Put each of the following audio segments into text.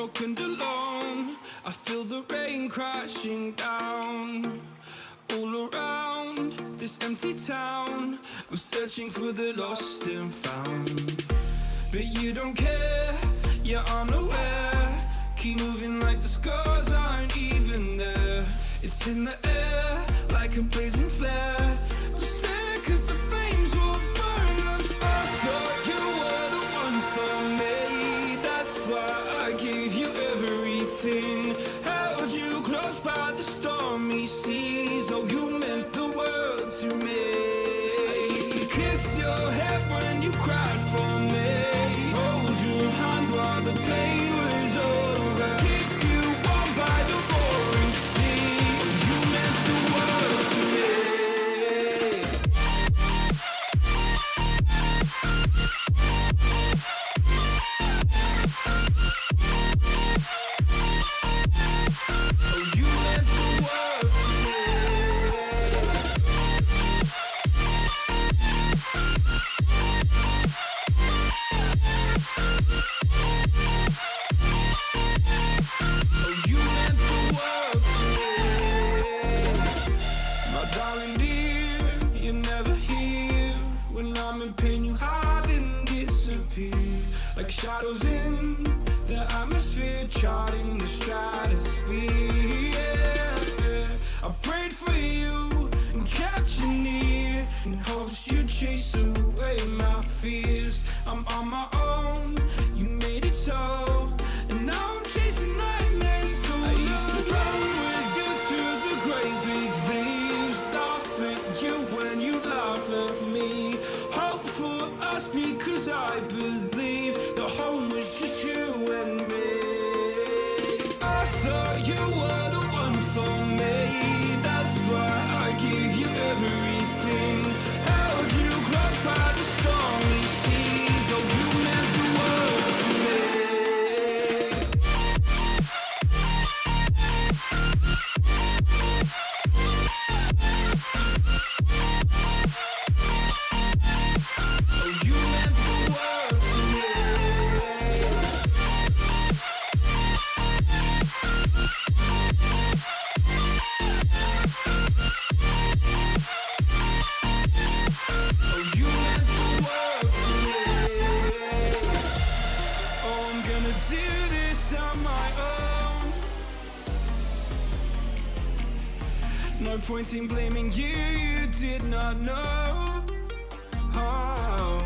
broken and alone. I feel the rain crashing down all around this empty town. I'm searching for the lost and found, but you don't care, you're unaware. Keep moving like the scars aren't even there. It's in the air like a blazing flare. Just stare, 'cause the flames will burn us. I thought you were the one for me. That's why I gave you everything. Held you close by the stormy seas. Oh, you meant the world to me. I used to kiss your head when you cried for me. Hold your hand while the pain was over. Keep you warm by the roaring sea. You meant the world to me. Oh, you meant the world to me. Oh, you meant the world to me. My darling dear, you're never here. When I'm in pain, you hide and disappear. Like shadows in the atmosphere, charting the stratosphere. Yeah. I prayed for you and kept you near, in hopes you'd chase away my fears. I'm on my own, you made it so, and now I'm chasing nightmares too. I used to run with you through the great big leaves, laugh at you when you laugh at me. Hope for us because I believe the home was just you and me. I thought you were the one for me. That's why I gave you everything. Held you close by the stormy seas. Oh, you meant the world to me. Oh, you meant the world to me. Oh, you meant the world to me. Oh, I'm gonna do this on my own. No point in blaming you, you did not know. Oh,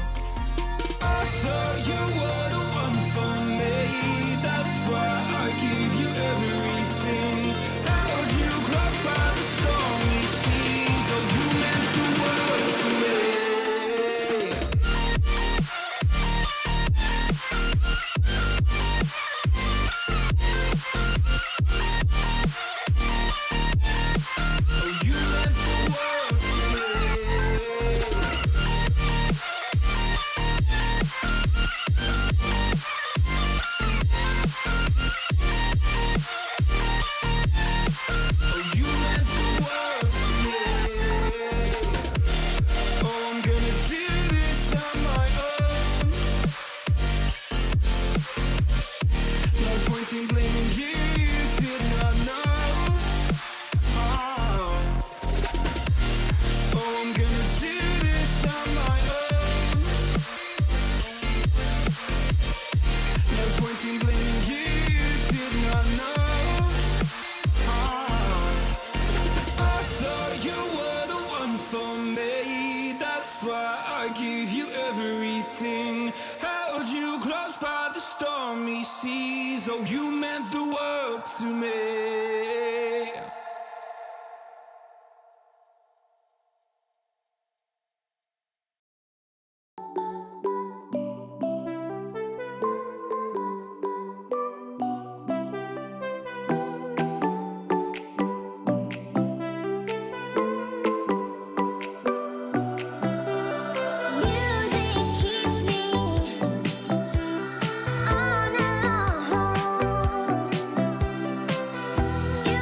I thought you were the one for me. That's why I gave you everything. Held you close by the stormy seas. Oh, you meant the world to me. Oh, you meant the world to me. Oh, you meant the world to me. Oh, I'm gonna do this on my own. No point in blaming you, you did not know. Oh, I'm gonna do this on my own. No point in blaming you, you did not know. I thought you were the one for me. That's why I gave you everything. Held you close by the stormy seas. Oh, you meant the world to me. Music keeps me on alone. You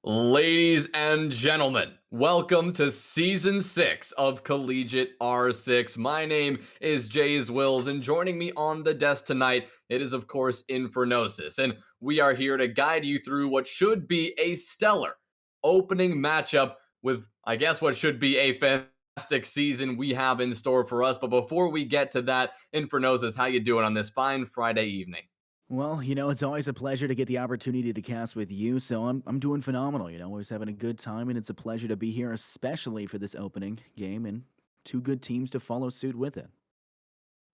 Ladies and gentlemen, welcome to season 6 of Collegiate R6. My name is Jays Wills, and joining me on the desk tonight, it is of course Infernosis, and we are here to guide you through what should be a stellar opening matchup with, I guess, what should be a fantastic season we have in store for us. But before we get to that, Infernosis, how you doing on this fine Friday evening? Well, it's always a pleasure to get the opportunity to cast with you, so I'm doing phenomenal, always having a good time, and it's a pleasure to be here, especially for this opening game and two good teams to follow suit with it.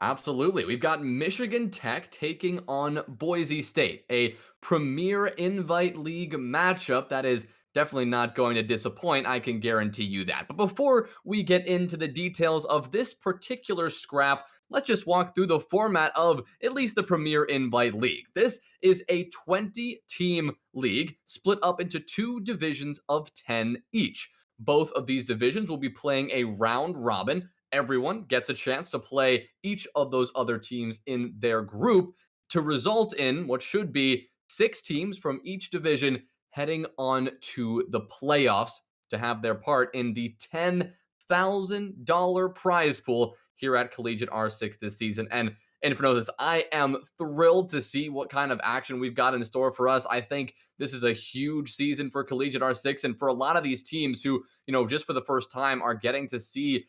Absolutely. We've got Michigan Tech taking on Boise State, a premier invite league matchup that is definitely not going to disappoint. I can guarantee you that. But before we get into the details of this particular scrap, let's just walk through the format of at least the premier invite league. This is a 20-team league split up into two divisions of 10 each. Both of these divisions will be playing a round robin. Everyone gets a chance to play each of those other teams in their group to result in what should be 6 teams from each division heading on to the playoffs to have their part in the $10,000 prize pool here at Collegiate R6 this season. And for notice, I am thrilled to see what kind of action we've got in store for us. I think this is a huge season for Collegiate R6 and for a lot of these teams who, just for the first time are getting to see,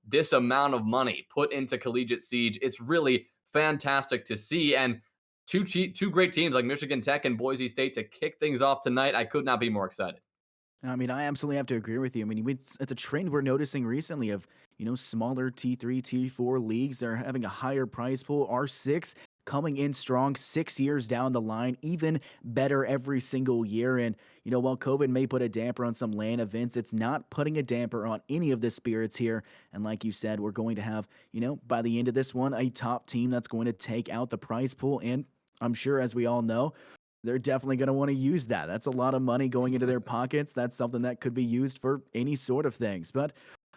this amount of money put into Collegiate Siege. It's really fantastic to see. And two great teams like Michigan Tech and Boise State to kick things off tonight. I could not be more excited. I mean, I absolutely have to agree with you. I mean, it's a trend we're noticing recently of, smaller T3, T4 leagues. They're having a higher prize pool. R6 coming in strong 6 years down the line, even better every single year. And, while COVID may put a damper on some LAN events, it's not putting a damper on any of the spirits here. And like you said, we're going to have, by the end of this one, a top team that's going to take out the prize pool. And I'm sure, as we all know, they're definitely going to want to use that. That's a lot of money going into their pockets. That's something that could be used for any sort of things. But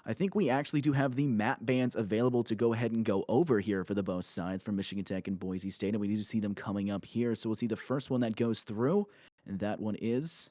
I think we actually do have the map bands available to go ahead and go over here for the both sides for Michigan Tech and Boise State. And we need to see them coming up here. So we'll see the first one that goes through. And that one is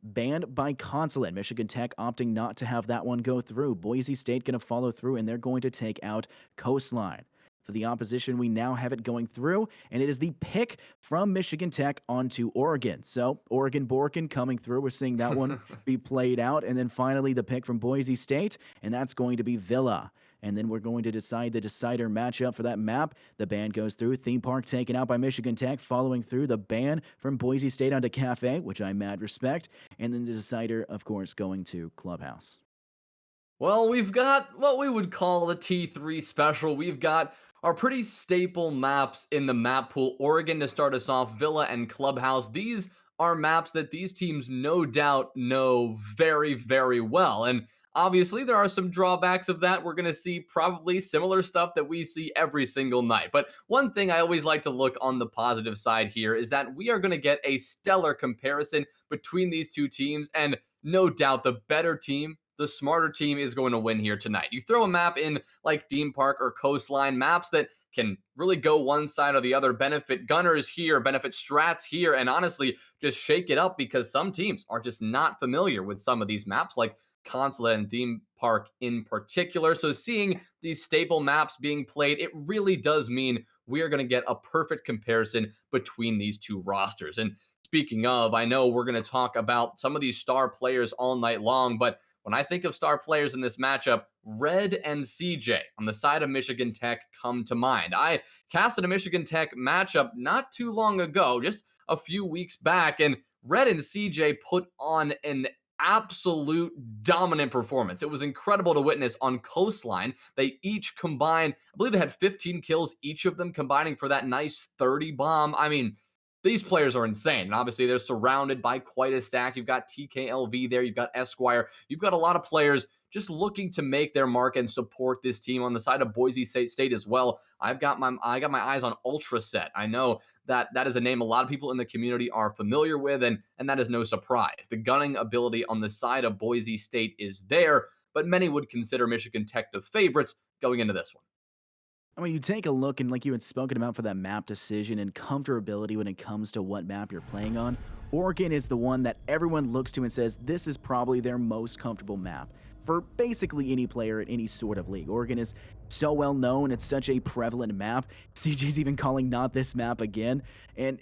banned by Consulate. Michigan Tech opting not to have that one go through. Boise State going to follow through, and they're going to take out Coastline. For the opposition, we now have it going through, and it is the pick from Michigan Tech onto Oregon. So Oregon Borkin coming through. We're seeing that one be played out. And then finally the pick from Boise State, and that's going to be Villa. And then we're going to decide the decider matchup for that map. The ban goes through. Theme Park taken out by Michigan Tech, following through the ban from Boise State onto Cafe, which I mad respect. And then the decider, of course, going to Clubhouse. Well, we've got what we would call the T3 special. We've got our pretty staple maps in the map pool. Oregon to start us off, Villa and Clubhouse. These are maps that these teams no doubt know very, very well. And obviously, there are some drawbacks of that. We're going to see probably similar stuff that we see every single night. But one thing I always like to look on the positive side here is that we are going to get a stellar comparison between these two teams. And no doubt the better team, the smarter team is going to win here tonight. You throw a map in like Theme Park or Coastline, maps that can really go one side or the other, benefit gunners here, benefit strats here, and honestly, just shake it up because some teams are just not familiar with some of these maps, like Consulate and Theme Park in particular. So seeing these staple maps being played, it really does mean we are going to get a perfect comparison between these two rosters. And speaking of, I know we're going to talk about some of these star players all night long, but when I think of star players in this matchup, Red and CJ on the side of Michigan Tech come to mind. I casted a Michigan Tech matchup not too long ago, just a few weeks back, and Red and CJ put on an absolute dominant performance. It was incredible to witness on Coastline. They each combined, I believe they had 15 kills, each of them combining for that nice 30 bomb. I mean, these players are insane. And obviously, they're surrounded by quite a stack. You've got TKLV there. You've got Esquire. You've got a lot of players just looking to make their mark and support this team. On the side of Boise State as well, I got my eyes on Ultra Set. I know that is a name a lot of people in the community are familiar with, and that is no surprise. The gunning ability on the side of Boise State is there, but many would consider Michigan Tech the favorites going into this one. I mean, you take a look and like you had spoken about for that map decision and comfortability when it comes to what map you're playing on, Oregon is the one that everyone looks to and says this is probably their most comfortable map for basically any player in any sort of league. Oregon is so well known, it's such a prevalent map. CJ's even calling not this map again. And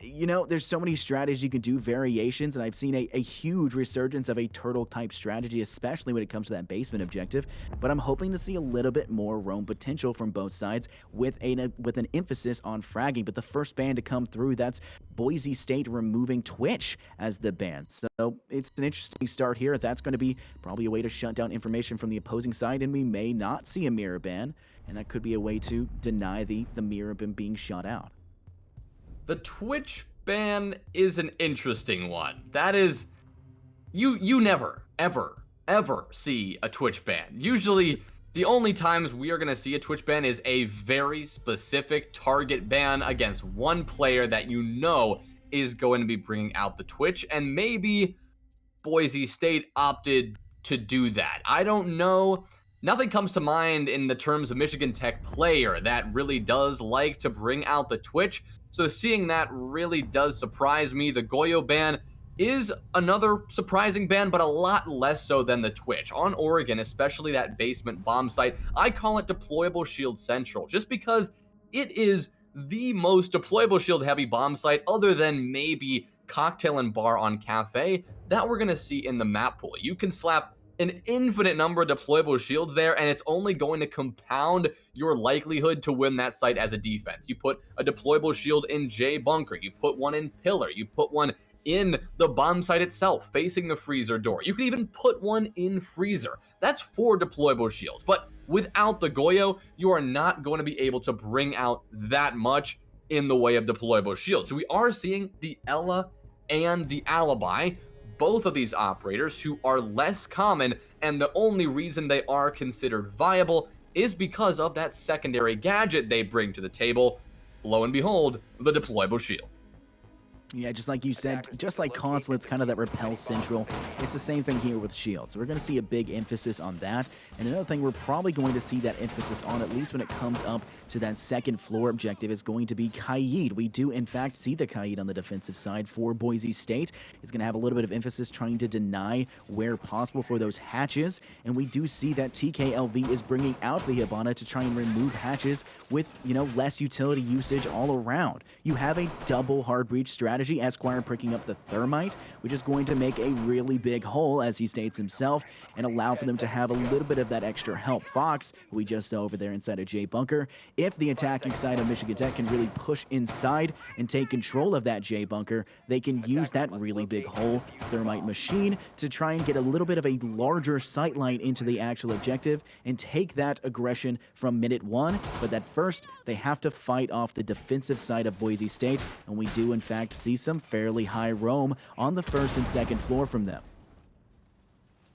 there's so many strategies you can do, variations, and I've seen a huge resurgence of a turtle type strategy, especially when it comes to that basement objective. But I'm hoping to see a little bit more roam potential from both sides with an emphasis on fragging. But the first ban to come through, that's Boise State removing Twitch as the ban. So it's an interesting start here. That's going to be probably a way to shut down information from the opposing side, and we may not see a mirror ban, and that could be a way to deny the mirror ban being shut out. The Twitch ban is an interesting one. That is, you never, ever see a Twitch ban. Usually, the only times we are going to see a Twitch ban is a very specific target ban against one player that is going to be bringing out the Twitch, and maybe Boise State opted to do that. I don't know. Nothing comes to mind in the terms of Michigan Tech player that really does like to bring out the Twitch. So seeing that really does surprise me. The Goyo ban is another surprising ban, but a lot less so than the Twitch. On Oregon, especially that basement bomb site, I call it Deployable Shield Central, just because it is the most deployable shield heavy bomb site other than maybe Cocktail and Bar on Cafe that we're going to see in the map pool. You can slap an infinite number of deployable shields there, and it's only going to compound your likelihood to win that site as a defense. You put a deployable shield in J Bunker, you put one in Pillar, you put one in the bomb site itself, facing the freezer door. You can even put one in Freezer. That's 4 deployable shields, but without the Goyo, you are not going to be able to bring out that much in the way of deployable shields. So we are seeing the Ella and the Alibi, both of these operators who are less common, and the only reason they are considered viable is because of that secondary gadget they bring to the table. Lo and behold, the deployable shield. Yeah, just like you said, just like console, it's kind of that repel central. It's the same thing here with shield. So we're going to see a big emphasis on that. And another thing we're probably going to see that emphasis on, at least when it comes up to that second floor objective, is going to be Kaid. We do, in fact, see the Kaid on the defensive side for Boise State. It's going to have a little bit of emphasis trying to deny where possible for those hatches. And we do see that TKLV is bringing out the Hibana to try and remove hatches with, less utility usage all around. You have a double hard breach strategy. Esquire picking up the Thermite, which is going to make a really big hole, as he states himself, and allow for them to have a little bit of that extra help. Fox, who we just saw over there inside of J Bunker, if the attacking side of Michigan Tech can really push inside and take control of that J Bunker, they can use that really big hole Thermite machine to try and get a little bit of a larger sightline into the actual objective and take that aggression from minute 1. But that first, they have to fight off the defensive side of Boise State, and we do in fact see some fairly high roam on the first and second floor from them.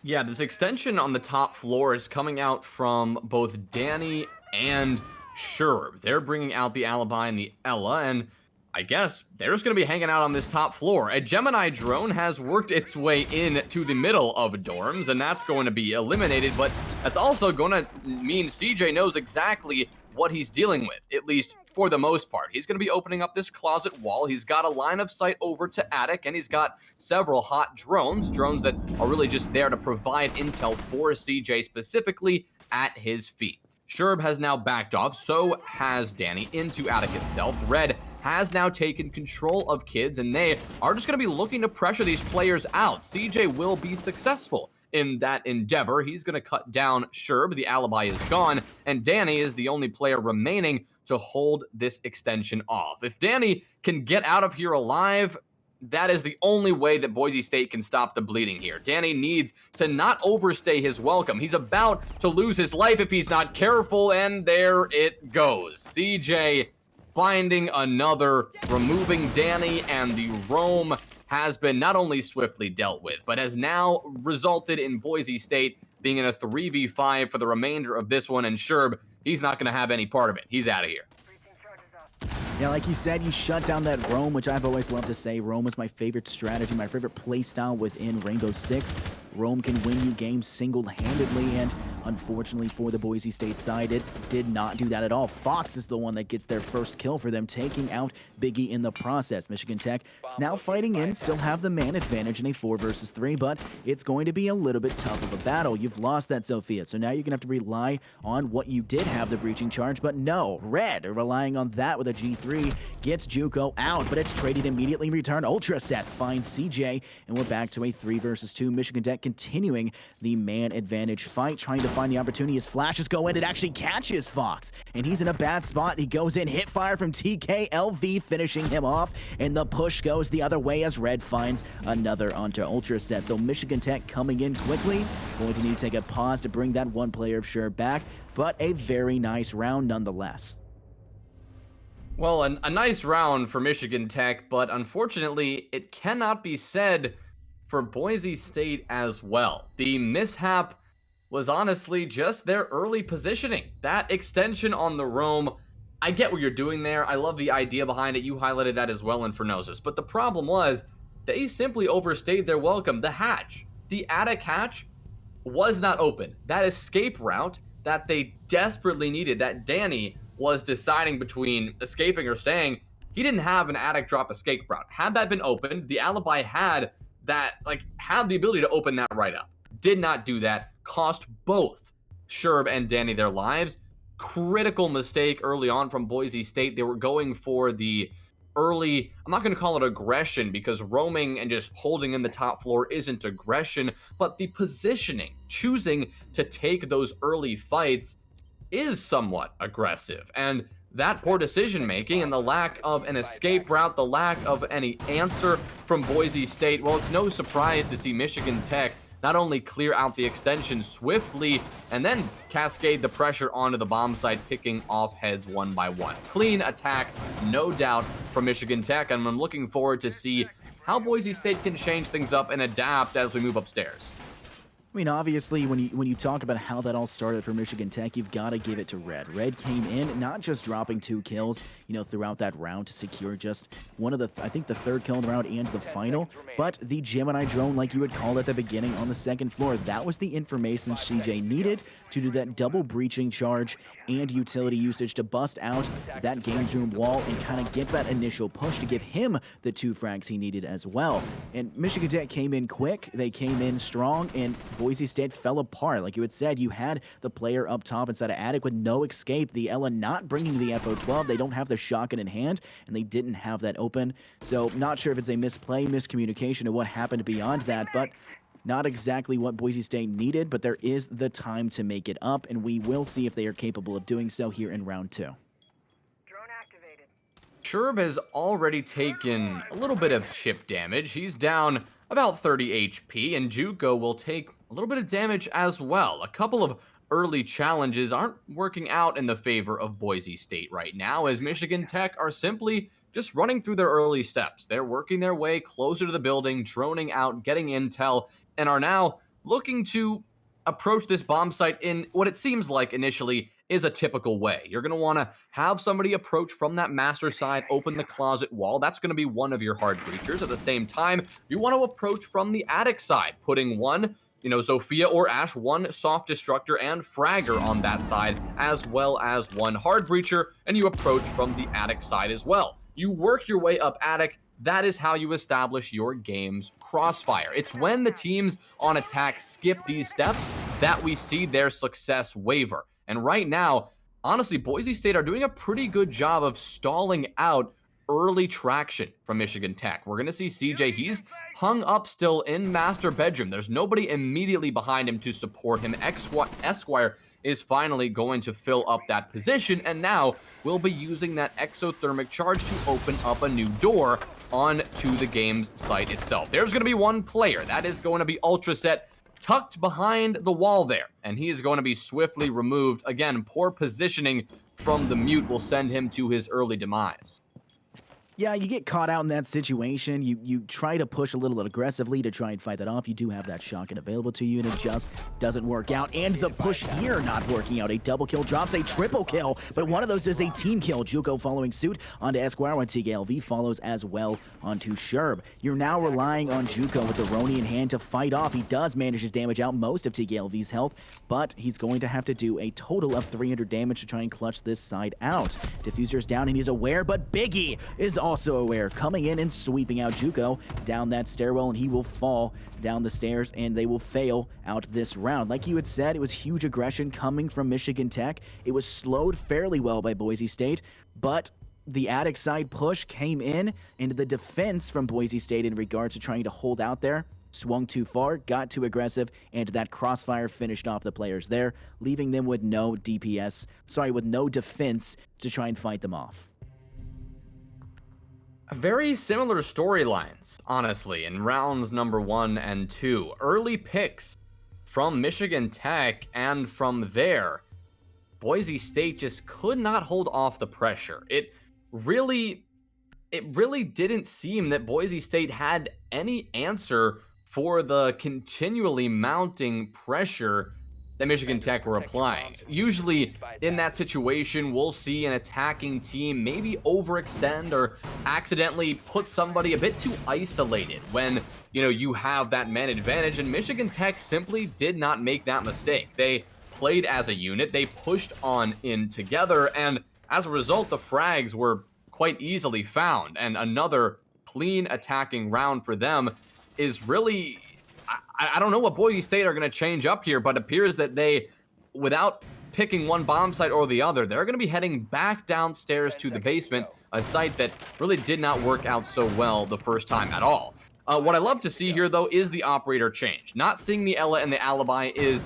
Yeah, this extension on the top floor is coming out from both Danny and Sherb. They're bringing out the Alibi and the Ella, and I guess they're just going to be hanging out on this top floor. A Gemini drone has worked its way in to the middle of dorms, and that's going to be eliminated, but that's also going to mean CJ knows exactly what he's dealing with, at least for the most part. He's going to be opening up this closet wall. He's got a line of sight over to Attic, and he's got several hot drones that are really just there to provide intel for CJ specifically at his feet. Sherb has now backed off, so has Danny into Attic itself. Red has now taken control of Kids, and they are just going to be looking to pressure these players out. CJ will be successful in that endeavor. He's going to cut down Sherb. The Alibi is gone, and Danny is the only player remaining to hold this extension off. If Danny can get out of here alive, that is the only way that Boise State can stop the bleeding here. Danny needs to not overstay his welcome. He's about to lose his life if he's not careful, and there it goes. CJ finding another, removing Danny, and the roam has been not only swiftly dealt with, but has now resulted in Boise State being in a 3v5 for the remainder of this one, and Sherb, he's not going to have any part of it. He's out of here. Yeah, like you said, you shut down that roam, which I've always loved to say. Roam is my favorite strategy, my favorite playstyle within Rainbow Six. Roam can win you games single-handedly, and Unfortunately for the Boise State side, it did not do that at all. Fox is the one that gets their first kill for them, taking out Biggie in the process. Michigan Tech is now fighting in, still have the man advantage in a 4 versus 3, but it's going to be a little bit tough of a battle. You've lost that Sophia, so now you're going to have to rely on what you did have, the breaching charge, but no, Red relying on that with a G3, gets Juco out, but it's traded immediately in return. Ultra Set finds CJ, and we're back to a 3 versus 2. Michigan Tech continuing the man advantage fight, trying to find the opportunity as flashes go in. It actually catches Fox, and he's in a bad spot. He goes in, hit fire from TKLV, finishing him off, and the push goes the other way as Red finds another onto Ultra Set. So Michigan Tech coming in quickly, going to need to take a pause to bring that one player of sure back, but a very nice round nonetheless. Well, a nice round for Michigan Tech, but unfortunately, it cannot be said for Boise State as well. The mishap was honestly just their early positioning. That extension on the roam, I get what you're doing there. I love the idea behind it. You highlighted that as well in Phronosis. But the problem was, they simply overstayed their welcome. The hatch, the attic hatch, was not open. That escape route that they desperately needed, that Danny was deciding between escaping or staying, he didn't have an attic drop escape route. Had that been opened, the alibi had that, had the ability to open that right up. Did not do that. Cost both Sherb and Danny their lives. Critical mistake early on from Boise State. They were going for the early, I'm not going to call it aggression because roaming and just holding in the top floor isn't aggression, but the positioning, choosing to take those early fights is somewhat aggressive. And that poor decision making and the lack of an escape route, the lack of any answer from Boise State, well, it's no surprise to see Michigan Tech not only clear out the extension swiftly and then cascade the pressure onto the bomb site, picking off heads one by one. Clean attack, no doubt, from Michigan Tech, and I'm looking forward to see how Boise State can change things up and adapt as we move upstairs. I mean, obviously, when you talk about how that all started for Michigan Tech, you've got to give it to Red. Red came in, not just dropping 2 kills, throughout that round to secure just one of the, I think the 3rd kill in the round and the final, but the Gemini drone, like you would call it at the beginning on the 2nd floor, that was the information CJ needed to do that double breaching charge and utility usage to bust out that games room wall and kind of get that initial push to give him the 2 frags he needed as well. And Michigan Tech came in quick, they came in strong, and Boise State fell apart. Like you had said, you had the player up top inside of attic with no escape. The Ella not bringing the FO12. They don't have the shotgun in hand, and they didn't have that open. So not sure if it's a misplay, miscommunication, or what happened beyond that, but not exactly what Boise State needed, but there is the time to make it up, and we will see if they are capable of doing so here in round 2. Sherb has already taken a little bit of chip damage. He's down about 30 HP, and Juco will take a little bit of damage as well. A couple of early challenges aren't working out in the favor of Boise State right now, as Michigan Tech are simply just running through their early steps. They're working their way closer to the building, droning out, getting intel, and are now looking to approach this bomb site in what it seems like initially is a typical way. You're going to want to have somebody approach from that master side, open the closet wall. That's going to be one of your hard breachers. At the same time, you want to approach from the attic side, putting one, Sophia or Ash, one soft destructor and fragger on that side, as well as one hard breacher, and you approach from the attic side as well. You work your way up attic. That is how you establish your game's crossfire. It's when the teams on attack skip these steps that we see their success waver. And right now, honestly, Boise State are doing a pretty good job of stalling out early traction from Michigan Tech. We're going to see CJ, he's hung up still in master bedroom. There's nobody immediately behind him to support him. Esquire is finally going to fill up that position, and now we'll be using that exothermic charge to open up a new door onto the game's site itself. There's going to be one player. That is going to be Ultra Set, tucked behind the wall there, and he is going to be swiftly removed. Again, poor positioning from the mute will send him to his early demise. Yeah, you get caught out in that situation. You try to push a little aggressively to try and fight that off. You do have that shotgun available to you, and it just doesn't work out. And the push here not working out. A double kill drops a triple kill, but one of those is a team kill. Juco following suit onto Esquire, when TKLV follows as well onto Sherb. You're now relying on Juco with the Roni in hand to fight off. He does manage to damage out most of TKLV's health, but he's going to have to do a total of 300 damage to try and clutch this side out. Diffuser's down and he's aware, but Biggie is also aware, coming in and sweeping out Juco down that stairwell, and he will fall down the stairs and they will fail out this round. Like you had said, it was huge aggression coming from Michigan Tech. It was slowed fairly well by Boise State, but the attic side push came in, and the defense from Boise State in regards to trying to hold out there swung too far, got too aggressive, and that crossfire finished off the players there, leaving them with no DPS, with no defense to try and fight them off. Very similar storylines, honestly, in rounds number 1 and 2. Early picks from Michigan Tech, and from there, Boise State just could not hold off the pressure. It really didn't seem that Boise State had any answer for the continually mounting pressure that Michigan Tech were applying. Usually in that situation, we'll see an attacking team maybe overextend or accidentally put somebody a bit too isolated when, you have that man advantage, and Michigan Tech simply did not make that mistake. They played as a unit, they pushed on in together, and as a result, the frags were quite easily found, and another clean attacking round for them is really... I don't know what Boise State are going to change up here, but it appears that they, without picking one bomb site or the other, they're going to be heading back downstairs to the basement, a site that really did not work out so well the first time at all. What I love to see here, though, is the operator change. Not seeing the Ella and the Alibi is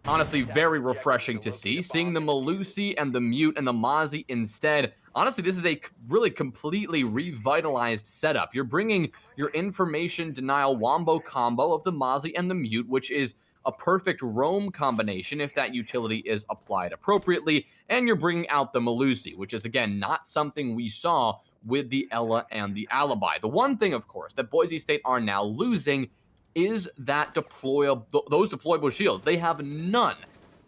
honestly very refreshing to see. Seeing the Malusi and the Mute and the Mozzie instead, honestly, this is a really completely revitalized setup. You're bringing your information denial wombo combo of the Mozzie and the Mute, which is a perfect roam combination if that utility is applied appropriately, and you're bringing out the Malusi, which is, again, not something we saw with the Ella and the Alibi. The one thing, of course, that Boise State are now losing is that those deployable shields. They have no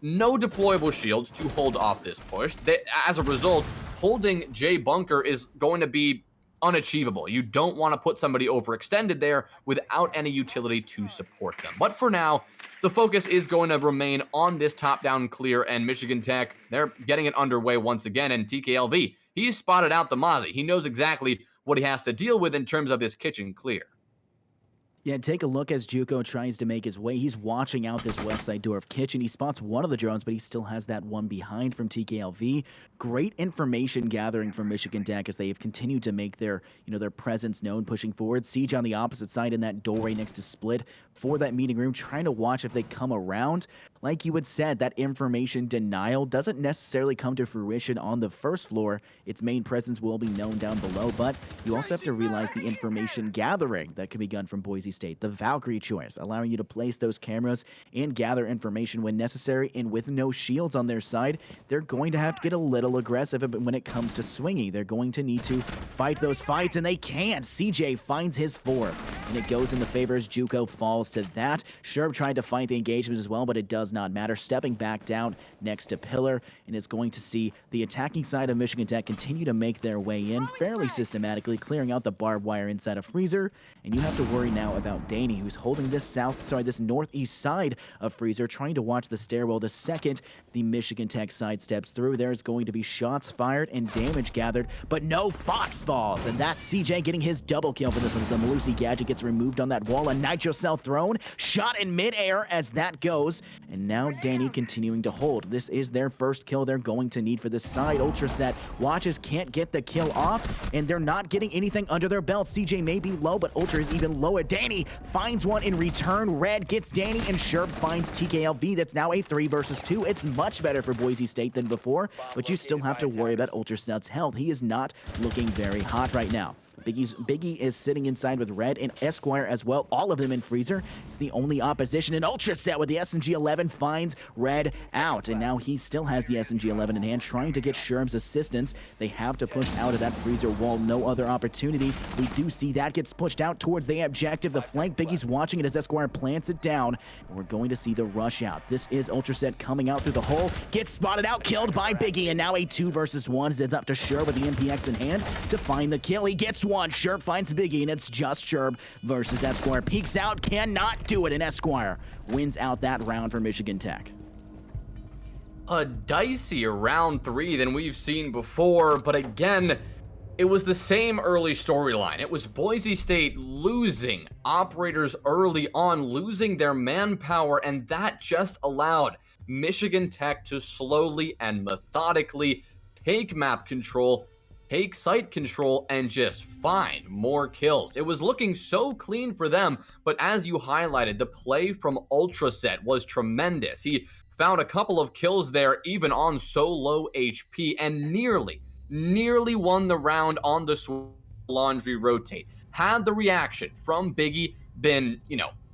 deployable shields to hold off this push. As a result, holding J Bunker is going to be unachievable. You don't want to put somebody overextended there without any utility to support them. But for now, the focus is going to remain on this top-down clear, and Michigan Tech, they're getting it underway once again, and TKLV, he's spotted out the Mozzie. He knows exactly what he has to deal with in terms of this kitchen clear. Yeah, take a look as Juco tries to make his way. He's watching out this west side door of kitchen. He spots one of the drones, but he still has that one behind from TKLV. Great information gathering from Michigan Tech as they have continued to make their presence known, pushing forward. Siege on the opposite side in that doorway next to Split for that meeting room, trying to watch if they come around. Like you had said, that information denial doesn't necessarily come to fruition on the first floor. Its main presence will be known down below, but you also have to realize the information gathering that can be done from Boise State. The Valkyrie choice, allowing you to place those cameras and gather information when necessary, and with no shields on their side, they're going to have to get a little aggressive when it comes to swinging. They're going to need to fight those fights, and they can't. CJ finds his fourth, and it goes in the favor as Juco falls to that. Sherb tried to fight the engagement as well, but it does not matter. Stepping back down next to Pillar, and is going to see the attacking side of Michigan Tech continue to make their way in fairly systematically, clearing out the barbed wire inside of Freezer. And you have to worry now about Danny, who's holding this northeast side of Freezer, trying to watch the stairwell. The second the Michigan Tech side steps through, there's going to be shots fired and damage gathered, but no Fox falls, and that's CJ getting his double kill for this one. The Malusi gadget gets removed on that wall, a Nitro Cell thrown, shot in midair as that goes, and now Danny continuing to hold. This is their first kill they're going to need for this side. Ultra Set watches, can't get the kill off, and they're not getting anything under their belt. CJ may be low, but Ultra is even lower. Danny finds one in return. Red gets Danny, and Sherb finds TKLV. That's now a 3 versus 2. It's much better for Boise State than before, but you still have to worry about Ultra Set's health. He is not looking very hot right now. Biggie is sitting inside with Red and Esquire as well, all of them in Freezer. It's the only opposition, and Ultra Set with the SMG-11 and finds Red out. And now he still has the SMG-11 in hand, trying to get Sherm's assistance. They have to push out of that freezer wall. No other opportunity. We do see that gets pushed out towards the objective. The flank, Biggie's watching it as Esquire plants it down. And we're going to see the rush out. This is Ultraset coming out through the hole. Gets spotted out, killed by Biggie. And now a 2 versus 1. It's up to Sherb with the MPX in hand to find the kill. He gets one. Sherb finds Biggie, and it's just Sherb versus Esquire. Peeks out, cannot do it, and Esquire wins out that round for Michigan Tech. A dicier round 3 than we've seen before, but again, it was the same early storyline. It was Boise State losing operators early on, losing their manpower, and that just allowed Michigan Tech to slowly and methodically take map control, take site control, and just find more kills. It was looking so clean for them, but as you highlighted, the play from Ultraset was tremendous. He found a couple of kills there, even on so low HP, and nearly won the round on the laundry rotate. Had the reaction from Biggie been,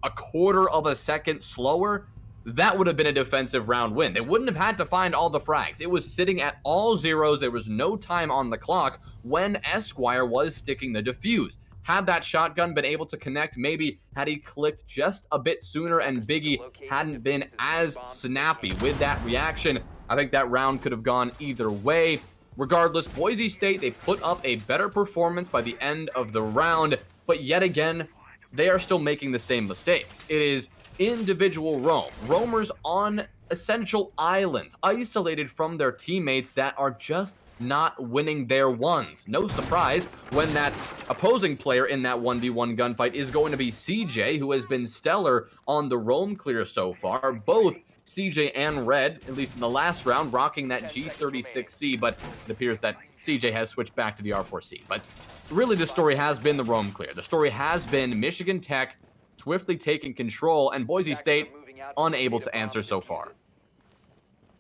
a quarter of a second slower, that would have been a defensive round win. They wouldn't have had to find all the frags. It was sitting at all zeros. There was no time on the clock when Esquire was sticking the defuse. Had that shotgun been able to connect, maybe had he clicked just a bit sooner and Biggie hadn't been as snappy with that reaction, I think that round could have gone either way. Regardless, Boise State, they put up a better performance by the end of the round, but yet again, they are still making the same mistakes. It is individual roamers on essential islands, isolated from their teammates that are just not winning their ones. No surprise when that opposing player in that 1v1 gunfight is going to be CJ, who has been stellar on the roam clear so far. Both CJ and Red, at least in the last round, rocking that G36C, but it appears that CJ has switched back to the R4C. But really the story has been the roam clear. The story has been Michigan Tech swiftly taking control, and Boise State unable to answer so far.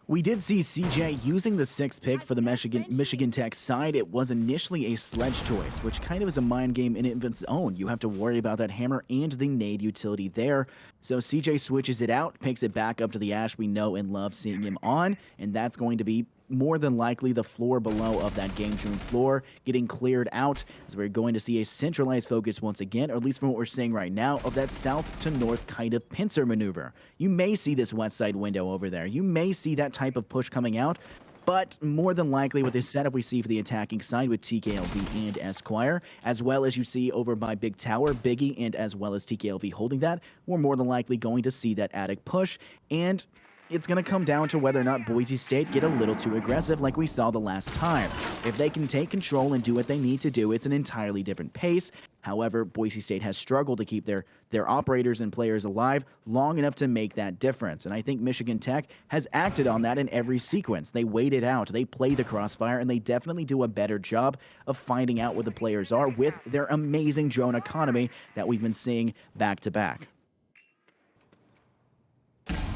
We did see CJ using the 6th pick for the Michigan Tech side. It was initially a sledge choice, which kind of is a mind game in its own. You have to worry about that hammer and the nade utility there. So CJ switches it out, picks it back up to the Ash we know and love seeing him on, and that's going to be more than likely the floor below of that game room floor getting cleared out, as we're going to see a centralized focus once again, or at least from what we're seeing right now, of that south to north kind of pincer maneuver. You may see this west side window over there. You may see that type of push coming out, but more than likely with the setup we see for the attacking side with TKLV and Esquire, as well as you see over by Big Tower, Biggie, and as well as TKLV holding that, we're more than likely going to see that attic push, and it's going to come down to whether or not Boise State get a little too aggressive like we saw the last time. If they can take control and do what they need to do, it's an entirely different pace. However, Boise State has struggled to keep their operators and players alive long enough to make that difference. And I think Michigan Tech has acted on that in every sequence. They wait it out, they play the crossfire, and they definitely do a better job of finding out what the players are with their amazing drone economy that we've been seeing back to back.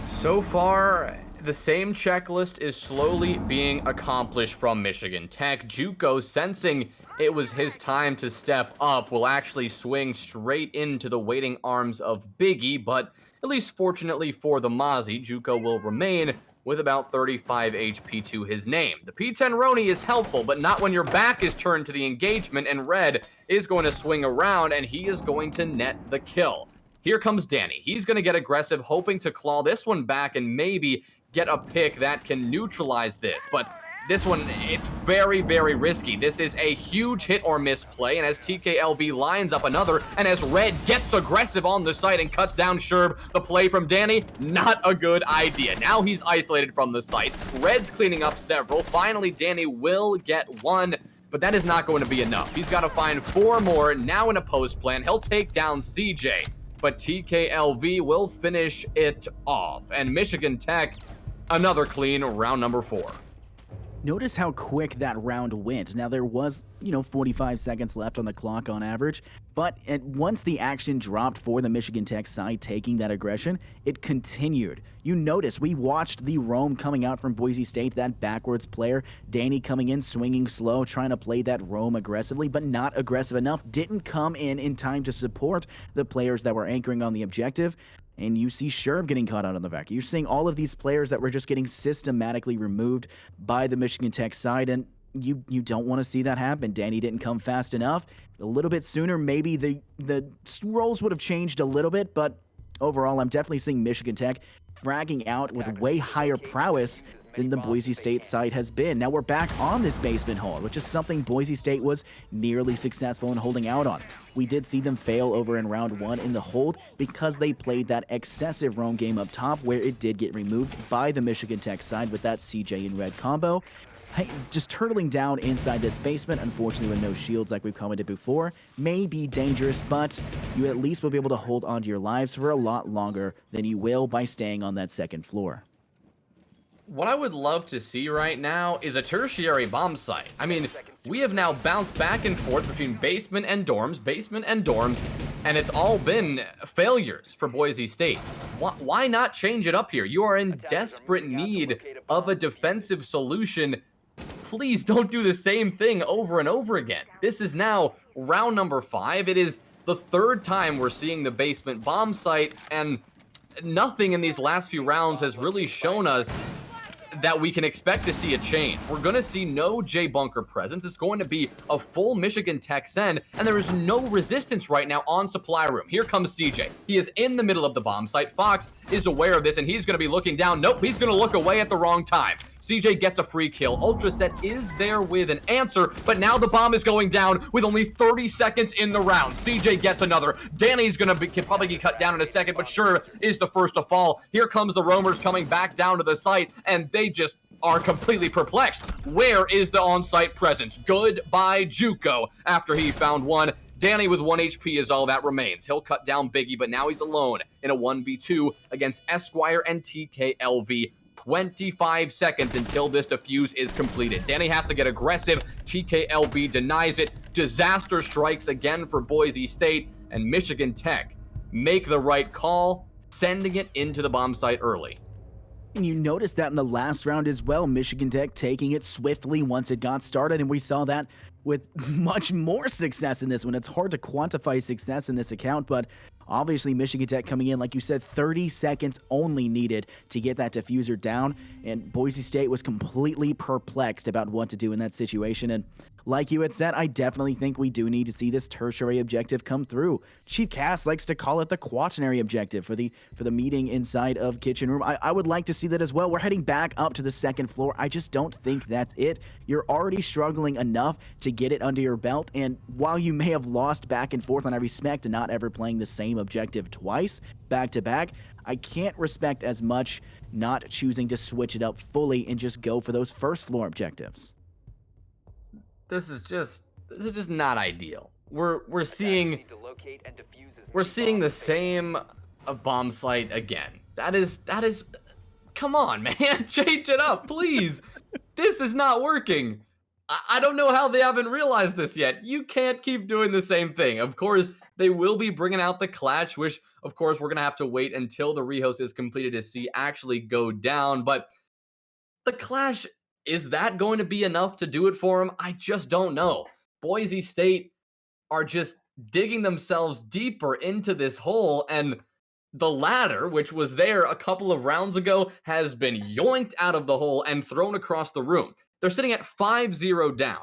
So far, the same checklist is slowly being accomplished from Michigan Tech. JUCO, sensing it was his time to step up, will actually swing straight into the waiting arms of Biggie, but at least fortunately for the Mozzie, JUCO will remain with about 35 HP to his name. The P10 Roni is helpful, but not when your back is turned to the engagement, and Red is going to swing around, and he is going to net the kill. Here comes Danny. He's going to get aggressive, hoping to claw this one back and maybe get a pick that can neutralize this. But this one, it's very, very risky. This is a huge hit or miss play, and as TKLV lines up another, and as Red gets aggressive on the site and cuts down Sherb, the play from Danny, not a good idea. Now he's isolated from the site. Red's cleaning up several. Finally, Danny will get one, but that is not going to be enough. He's got to find 4 more, now in a post plan. He'll take down CJ. But TKLV will finish it off. And Michigan Tech, another clean round number 4. Notice how quick that round went. Now, there was, 45 seconds left on the clock on average, but once the action dropped for the Michigan Tech side taking that aggression, it continued. You notice we watched the roam coming out from Boise State, that backwards player, Danny coming in, swinging slow, trying to play that roam aggressively, but not aggressive enough, didn't come in time to support the players that were anchoring on the objective. and you see Sherb getting caught out on the back. You're seeing all of these players that were just getting systematically removed by the Michigan Tech side, and you don't want to see that happen. Danny didn't come fast enough. A little bit sooner, maybe the roles would have changed a little bit, but overall, I'm definitely seeing Michigan Tech fragging out with way higher prowess than the Boise State side has been. Now we're back on this basement hold, which is something Boise State was nearly successful in holding out on. We did see them fail over in round 1 in the hold because they played that excessive roam game up top, where it did get removed by the Michigan Tech side with that CJ and Red combo. Just turtling down inside this basement, unfortunately with no shields like we've commented before, may be dangerous, but you at least will be able to hold onto your lives for a lot longer than you will by staying on that second floor. What I would love to see right now is a tertiary bomb site. I mean, we have now bounced back and forth between basement and dorms, and it's all been failures for Boise State. Why not change it up here? You are in desperate need of a defensive solution. Please don't do the same thing over and over again. This is now round number 5. It is the 3rd time we're seeing the basement bomb site, and nothing in these last few rounds has really shown us that we can expect to see a change. We're going to see no J Bunker presence. It's going to be a full Michigan Tech send, and there is no resistance right now on supply room. Here comes CJ. He is in the middle of the bomb site. Fox is aware of this, and he's going to be looking down. Nope, he's going to look away at the wrong time. CJ gets a free kill. Ultraset is there with an answer, but now the bomb is going down with only 30 seconds in the round. CJ gets another. Danny's going to can probably get cut down in a second, but sure is the first to fall. Here comes the roamers coming back down to the site, and they just are completely perplexed. Where is the on-site presence? Goodbye, JUCO, after he found one. Danny with 1 HP is all that remains. He'll cut down Biggie, but now he's alone in a 1v2 against Esquire and TKLV. 25 seconds until this defuse is completed. Danny has to get aggressive. TKLV denies it. Disaster strikes again for Boise State, and Michigan Tech make the right call, sending it into the bomb site early. And you noticed that in the last round as well, Michigan Tech taking it swiftly once it got started, and we saw that with much more success in this one. It's hard to quantify success in this account, but obviously Michigan Tech coming in, like you said, 30 seconds only needed to get that diffuser down, and Boise State was completely perplexed about what to do in that situation. And like you had said, I definitely think we do need to see this tertiary objective come through. Chief Cass likes to call it the quaternary objective for the meeting inside of Kitchen Room. I would like to see that as well. We're heading back up to the second floor. I just don't think that's it. You're already struggling enough to get it under your belt, and while you may have lost back and forth, and I respect not ever playing the same objective twice back to back, I can't respect as much not choosing to switch it up fully and just go for those first floor objectives. This is just not ideal. We're seeing the same bomb site again. That is come on, man. Change it up, please. This is not working. I don't know how they haven't realized this yet. You can't keep doing the same thing. Of course, they will be bringing out the Clash, which, of course, we're going to have to wait until the rehost is completed to see actually go down. But the Clash, is that going to be enough to do it for them? I just don't know. Boise State are just digging themselves deeper into this hole, and the ladder, which was there a couple of rounds ago, has been yoinked out of the hole and thrown across the room. They're sitting at 5-0 down.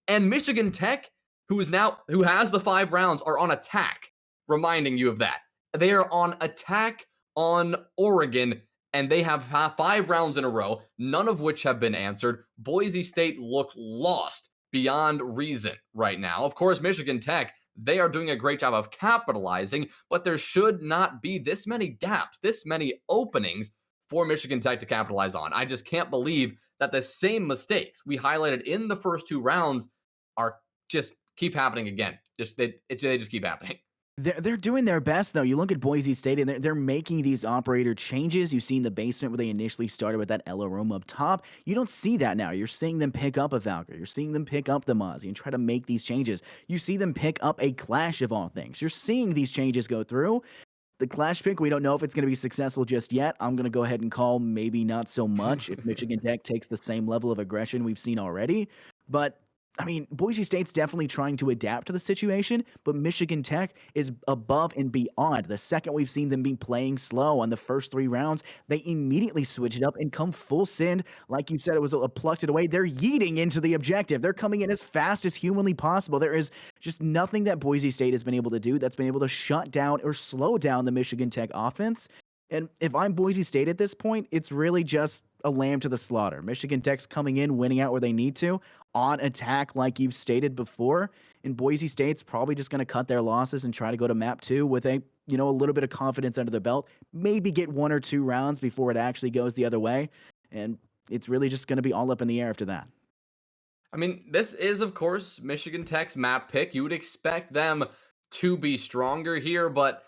And Michigan Tech, who has the 5 rounds, are on attack, reminding you of that. They are on attack on Oregon, and they have 5 rounds in a row, none of which have been answered. Boise State look lost beyond reason right now. Of course, Michigan Tech, they are doing a great job of capitalizing, but there should not be this many gaps, this many openings for Michigan Tech to capitalize on. I just can't believe that the same mistakes we highlighted in the first 2 rounds are just keep happening again. They just keep happening. They're doing their best, though. You look at Boise State, and they're making these operator changes. You see in the basement where they initially started with that Ella room up top. You don't see that now. You're seeing them pick up a Valkyrie. You're seeing them pick up the Mozzie and try to make these changes. You see them pick up a Clash of all things. You're seeing these changes go through. The Clash pick, we don't know if it's going to be successful just yet. I'm going to go ahead and call maybe not so much if Michigan Tech takes the same level of aggression we've seen already. But I mean, Boise State's definitely trying to adapt to the situation, but Michigan Tech is above and beyond. The second we've seen them be playing slow on the first 3 rounds, they immediately switch it up and come full send. Like you said, it was a plucked it away. They're yeeting into the objective. They're coming in as fast as humanly possible. There is just nothing that Boise State has been able to do that's been able to shut down or slow down the Michigan Tech offense. And if I'm Boise State at this point, it's really just a lamb to the slaughter. Michigan Tech's coming in, winning out where they need to, on attack, like you've stated before. And Boise State's probably just going to cut their losses and try to go to map 2 with a little bit of confidence under the belt. Maybe get 1 or 2 rounds before it actually goes the other way. And it's really just going to be all up in the air after that. I mean, this is, of course, Michigan Tech's map pick. You would expect them to be stronger here, but,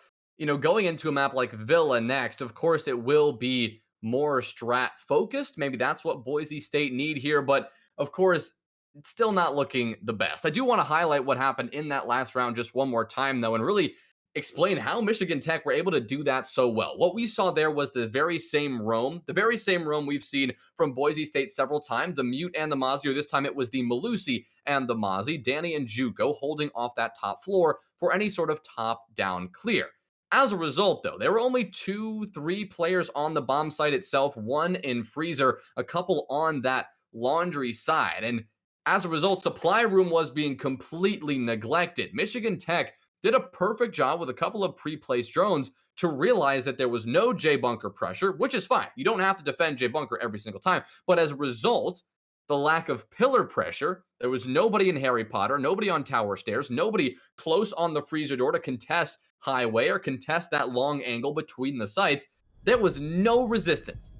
going into a map like Villa next, of course, it will be more strat focused. Maybe that's what Boise State need here, but of course, it's still not looking the best. I do want to highlight what happened in that last round just one more time, though, and really explain how Michigan Tech were able to do that so well. What we saw there was the very same roam we've seen from Boise State several times, the Mute and the Mozzie, or this time it was the Malusi and the Mozzie, Danny and Juco holding off that top floor for any sort of top-down clear. As a result, though, there were only 2-3 players on the bomb site itself, 1 in freezer, a couple on that laundry side, and as a result, supply room was being completely neglected. Michigan Tech did a perfect job with a couple of pre-placed drones to realize that there was no J-bunker pressure, which is fine. You don't have to defend J-bunker every single time. But as a result, the lack of pillar pressure, there was nobody in Harry Potter, nobody on tower stairs, nobody close on the freezer door to contest highway or contest that long angle between the sites. There was no resistance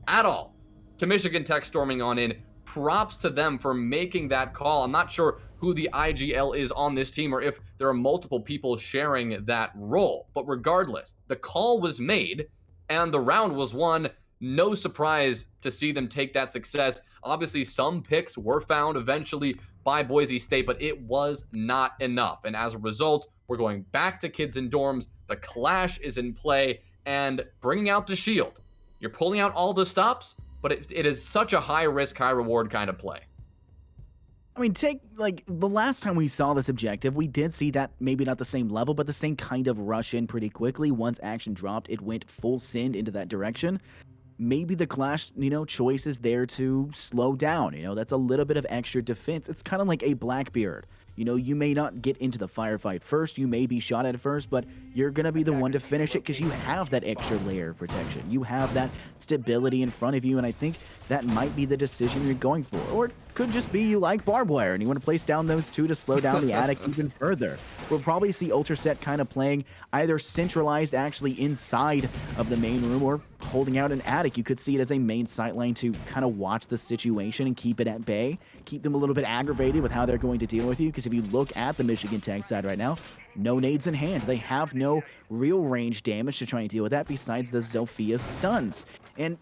at all to Michigan Tech storming on in. Props to them for making that call. I'm not sure who the IGL is on this team or if there are multiple people sharing that role. But regardless, the call was made and the round was won. No surprise to see them take that success. Obviously, some picks were found eventually by Boise State, but it was not enough. And as a result, we're going back to kids in dorms. The clash is in play and bringing out the shield. You're pulling out all the stops, but it is such a high risk, high reward kind of play. I mean, take like the last time we saw this objective, we did see that maybe not the same level, but the same kind of rush in pretty quickly. Once action dropped, it went full send into that direction. Maybe the Clash, choice is there to slow down. That's a little bit of extra defense. It's kind of like a Blackbeard. You may not get into the firefight first. You may be shot at first, but you're going to be the one to finish it because you have that extra layer of protection. You have that stability in front of you, and I think that might be the decision you're going for. Or it could just be you like barbed wire, and you want to place down those 2 to slow down the attic even further. We'll probably see Ultraset kind of playing either centralized actually inside of the main room or holding out an attic. You could see it as a main sightline to kind of watch the situation and keep it at bay, keep them a little bit aggravated with how they're going to deal with you, because if you look at the Michigan Tech side right now, no nades in hand. They have no real range damage to try and deal with that besides the Zofia stuns. And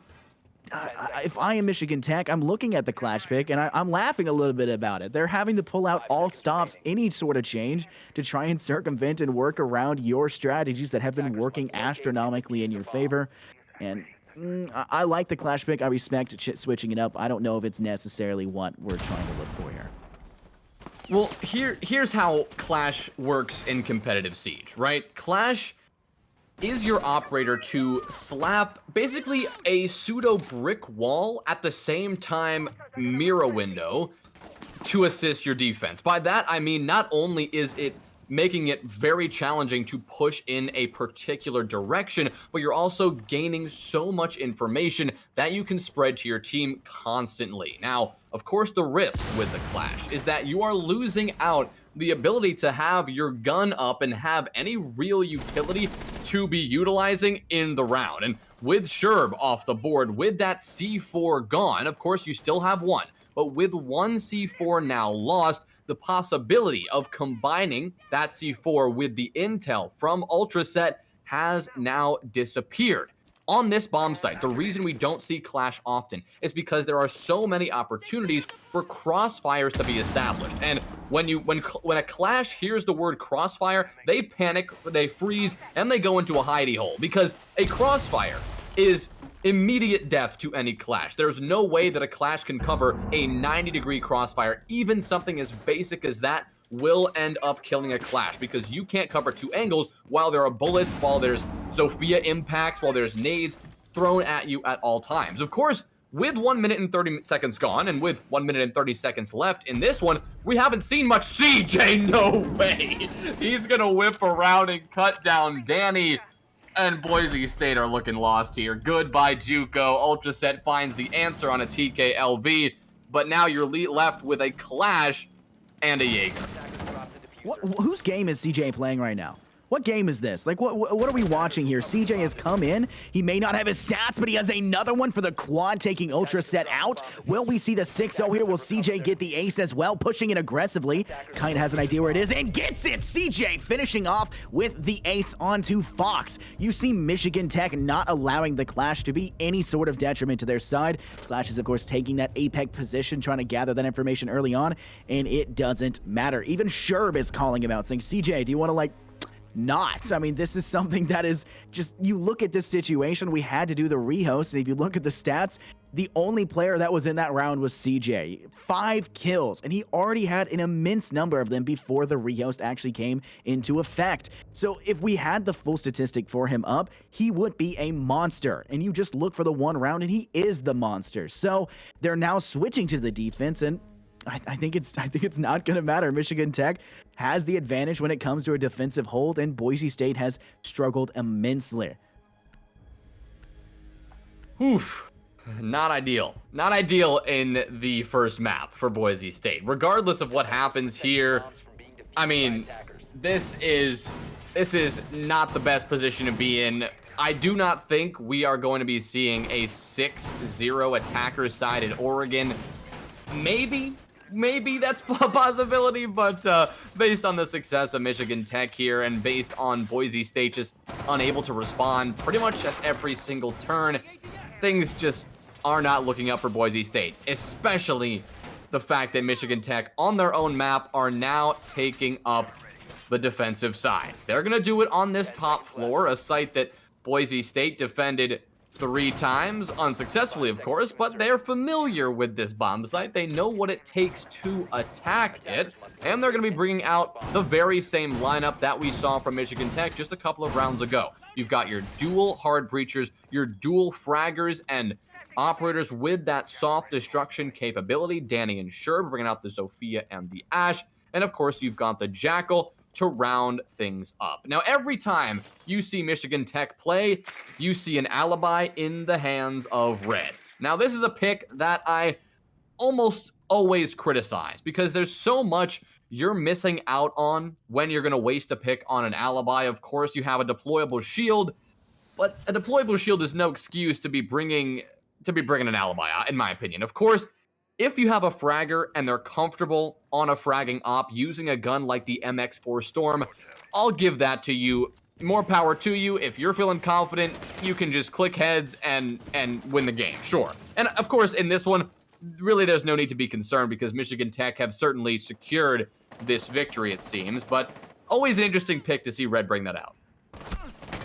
if I am Michigan Tech, I'm looking at the Clash pick, and I'm laughing a little bit about it. They're having to pull out all stops, any sort of change, to try and circumvent and work around your strategies that have been working astronomically in your favor. And I like the Clash pick. I respect switching it up. I don't know if it's necessarily what we're trying to look for here. Well, here's how Clash works in competitive Siege, right? Clash is your operator to slap basically a pseudo brick wall at the same time mirror window to assist your defense. By that, I mean not only is it making it very challenging to push in a particular direction, but you're also gaining so much information that you can spread to your team constantly. Now, of course, the risk with the Clash is that you are losing out the ability to have your gun up and have any real utility to be utilizing in the round. And with Sherb off the board, with that C4 gone, of course, you still have 1, but with 1 C4 now lost, the possibility of combining that C4 with the intel from Ultraset has now disappeared. On this bomb site, the reason we don't see Clash often is because there are so many opportunities for crossfires to be established. And when a Clash hears the word crossfire, they panic, they freeze, and they go into a hidey hole, because a crossfire is immediate death to any Clash. There's no way that a Clash can cover a 90-degree crossfire. Even something as basic as that will end up killing a Clash because you can't cover 2 angles while there are bullets, while there's Zofia impacts, while there's nades thrown at you at all times. Of course, with 1 minute and 30 seconds gone and with 1 minute and 30 seconds left in this one, we haven't seen much. CJ, no way. He's gonna whip around and cut down Danny. And Boise State are looking lost here. Goodbye, JUCO. Ultraset finds the answer on a TKLV, but now you're left with a Clash and a Jaeger. Whose game is CJ playing right now? What game is this? Like, what are we watching here? CJ has come in. He may not have his stats, but he has another one for the quad, taking Ultraset out. Will we see the 6-0 here? Will CJ get the ace as well, pushing it aggressively? Kind has an idea where it is and gets it. CJ finishing off with the ace onto Fox. You see Michigan Tech not allowing the Clash to be any sort of detriment to their side. Clash is, of course, taking that apex position, trying to gather that information early on, and it doesn't matter. Even Sherb is calling him out, saying, CJ, do you want to, like, not? I mean, this is something that is just, you look at this situation, we had to do the rehost, and if you look at the stats, the only player that was in that round was CJ. 5 kills, and he already had an immense number of them before the rehost actually came into effect. So if we had the full statistic for him up, he would be a monster, and you just look for the 1 round, and he is the monster. So they're now switching to the defense, and I think it's not going to matter. Michigan Tech has the advantage when it comes to a defensive hold, and Boise State has struggled immensely. Oof. Not ideal. Not ideal in the first map for Boise State. Regardless of what happens here, I mean, this is not the best position to be in. I do not think we are going to be seeing a 6-0 attacker side in Oregon. Maybe that's a possibility, but based on the success of Michigan Tech here and based on Boise State just unable to respond pretty much at every single turn, things just are not looking up for Boise State, especially the fact that Michigan Tech on their own map are now taking up the defensive side. They're going to do it on this top floor, a site that Boise State defended 3 times, unsuccessfully of course, but they're familiar with this bomb site. They know what it takes to attack it, and they're going to be bringing out the very same lineup that we saw from Michigan Tech just a couple of rounds ago. You've got your dual hard breachers, your dual fraggers, and operators with that soft destruction capability. Danny and Sherb bringing out the Zofia and the Ash, and of course you've got the Jackal to round things up. Now, every time you see Michigan Tech play, you see an alibi in the hands of Red. Now, this is a pick that I almost always criticize because there's so much you're missing out on when you're going to waste a pick on an alibi. Of course, you have a deployable shield, but a deployable shield is no excuse to be bringing an alibi out, in my opinion. Of course, if you have a fragger and they're comfortable on a fragging op using a gun like the MX4 Storm, I'll give that to you. More power to you. If you're feeling confident, you can just click heads and win the game, sure. And of course, in this one, really there's no need to be concerned because Michigan Tech have certainly secured this victory, it seems, but always an interesting pick to see Red bring that out.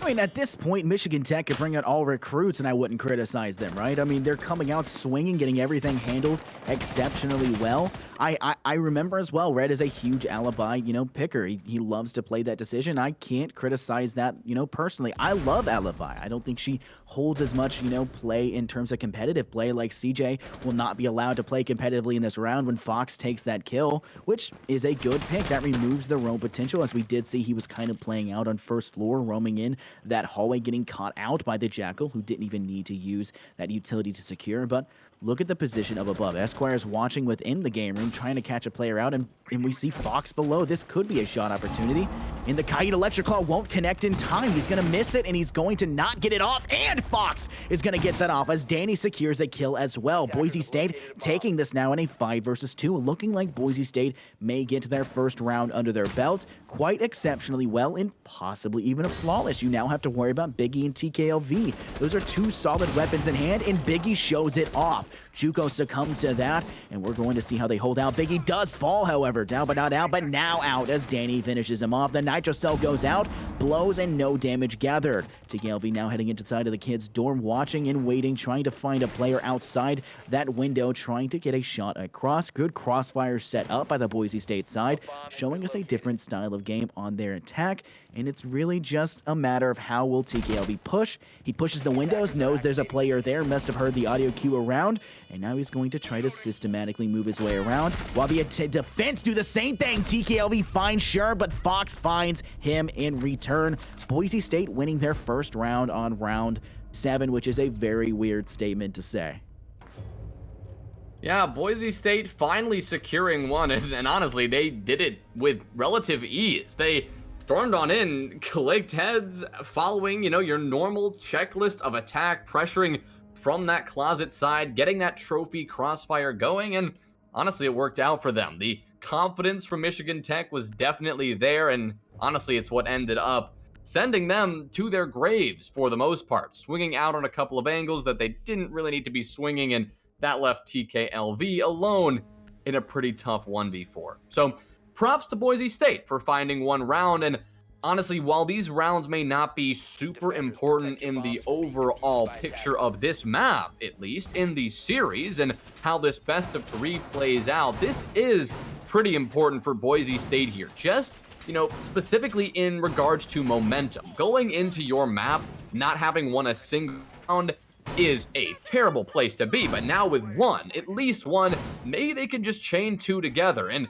I mean, at this point, Michigan Tech could bring out all recruits, and I wouldn't criticize them, right? I mean, they're coming out swinging, getting everything handled exceptionally well. I remember as well, Red is a huge alibi, picker. He loves to play that decision. I can't criticize that, personally. I love alibi. I don't think she holds as much, play in terms of competitive play. Like CJ will not be allowed to play competitively in this round when Fox takes that kill, which is a good pick. That removes the roam potential, as we did see he was kind of playing out on first floor, roaming in that hallway, getting caught out by the Jackal, who didn't even need to use that utility to secure. But look at the position of above. Esquire's watching within the game room, trying to catch a player out, and we see Fox below. This could be a shot opportunity. And the Kite Electric Claw won't connect in time. He's going to miss it, and he's going to not get it off. And Fox is going to get that off as Danny secures a kill as well. Boise State taking this now in a 5 versus 2, looking like Boise State may get their first round under their belt quite exceptionally well, and possibly even a flawless. You now have to worry about Biggie and TKLV. Those are 2 solid weapons in hand, and Biggie shows it off. JUCO succumbs to that, and we're going to see how they hold out. Biggie does fall, however, down but not out, but now out as Danny finishes him off. The Nitro Cell goes out, blows, and no damage gathered. TKLV now heading inside of the kids' dorm, watching and waiting, trying to find a player outside that window, trying to get a shot across. Good crossfire set up by the Boise State side, showing us a different style of game on their attack, and it's really just a matter of how will TKLV push. He pushes the windows, knows there's a player there, must have heard the audio cue around, and now he's going to try to systematically move his way around, while the defense do the same thing. TKLV finds Sherb, but Fox finds him in return. Boise State winning their first round on round 7, which is a very weird statement to say. Yeah, Boise State finally securing one, and honestly, they did it with relative ease. They stormed on in, clicked heads, following, your normal checklist of attack, pressuring from that closet side, getting that trophy crossfire going, and honestly, it worked out for them. The confidence from Michigan Tech was definitely there, and honestly, it's what ended up sending them to their graves for the most part, swinging out on a couple of angles that they didn't really need to be swinging, and that left TKLV alone in a pretty tough 1v4. So props to Boise State for finding one round, and honestly, while these rounds may not be super important in the overall picture of this map, at least in the series and how this best of 3 plays out, this is pretty important for Boise State here. Just, specifically in regards to momentum. Going into your map, not having won a single round is a terrible place to be, but now with one, at least one, maybe they can just chain 2 together. And